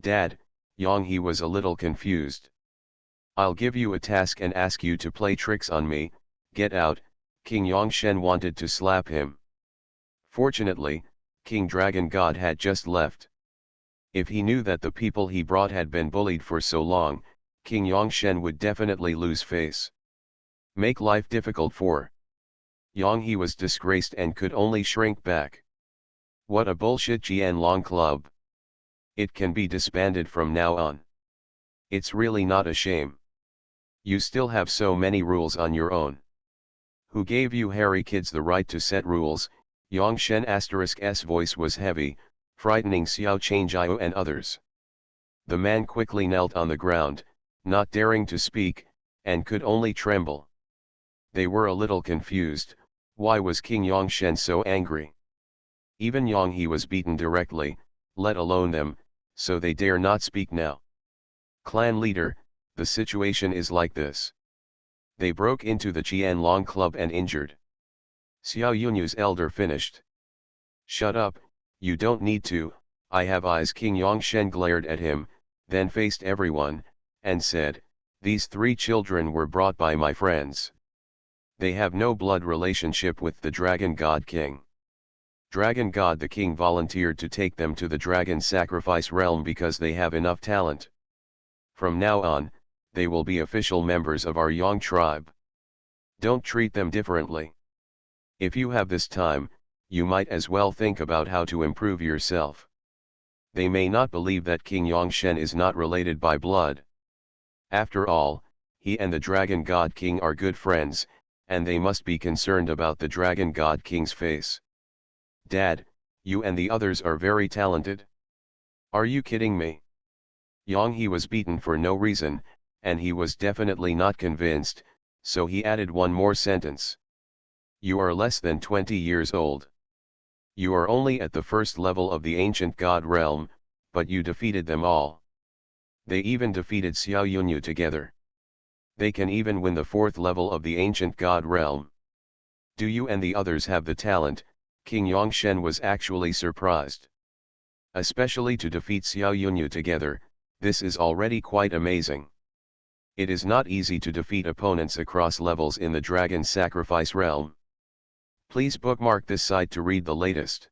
Dad, Yang He was a little confused. "I'll give you a task and ask you to play tricks on me, get out." King Yongshen wanted to slap him. Fortunately, King Dragon God had just left. If he knew that the people he brought had been bullied for so long, King Yongshen would definitely lose face. Make life difficult for Yang He was disgraced and could only shrink back. What a bullshit Jianlong club. It can be disbanded from now on. It's really not a shame. You still have so many rules on your own. Who gave you hairy kids the right to set rules? Yongshen ***'s voice was heavy, frightening Xiao Changjiao and others. The man quickly knelt on the ground, not daring to speak, and could only tremble. They were a little confused. Why was King Yongshen so angry? Even Yang He was beaten directly, let alone them, so they dare not speak now. Clan leader, the situation is like this. They broke into the Qianlong club and injured Xiao Yunyu's elder finished. Shut up, you don't need to, I have eyes. King Yongshen glared at him, then faced everyone, and said, "These three children were brought by my friends. They have no blood relationship with the Dragon God King. Dragon God the King volunteered to take them to the Dragon Sacrifice realm because they have enough talent. From now on, they will be official members of our Yang tribe. Don't treat them differently. If you have this time, you might as well think about how to improve yourself." They may not believe that King Yongshen is not related by blood. After all, he and the Dragon God King are good friends, and they must be concerned about the Dragon God King's face. "Dad, you and the others are very talented. Are you kidding me?" Yang He was beaten for no reason, and he was definitely not convinced, so he added one more sentence. "You are less than 20 years old. You are only at the first level of the ancient god realm, but you defeated them all. They even defeated Xiao Yunyu together. They can even win the fourth level of the ancient god realm. Do you and the others have the talent?" King Yongshen was actually surprised. Especially to defeat Xiao Yunyu together, this is already quite amazing. It is not easy to defeat opponents across levels in the Dragon Sacrifice realm. Please bookmark this site to read the latest.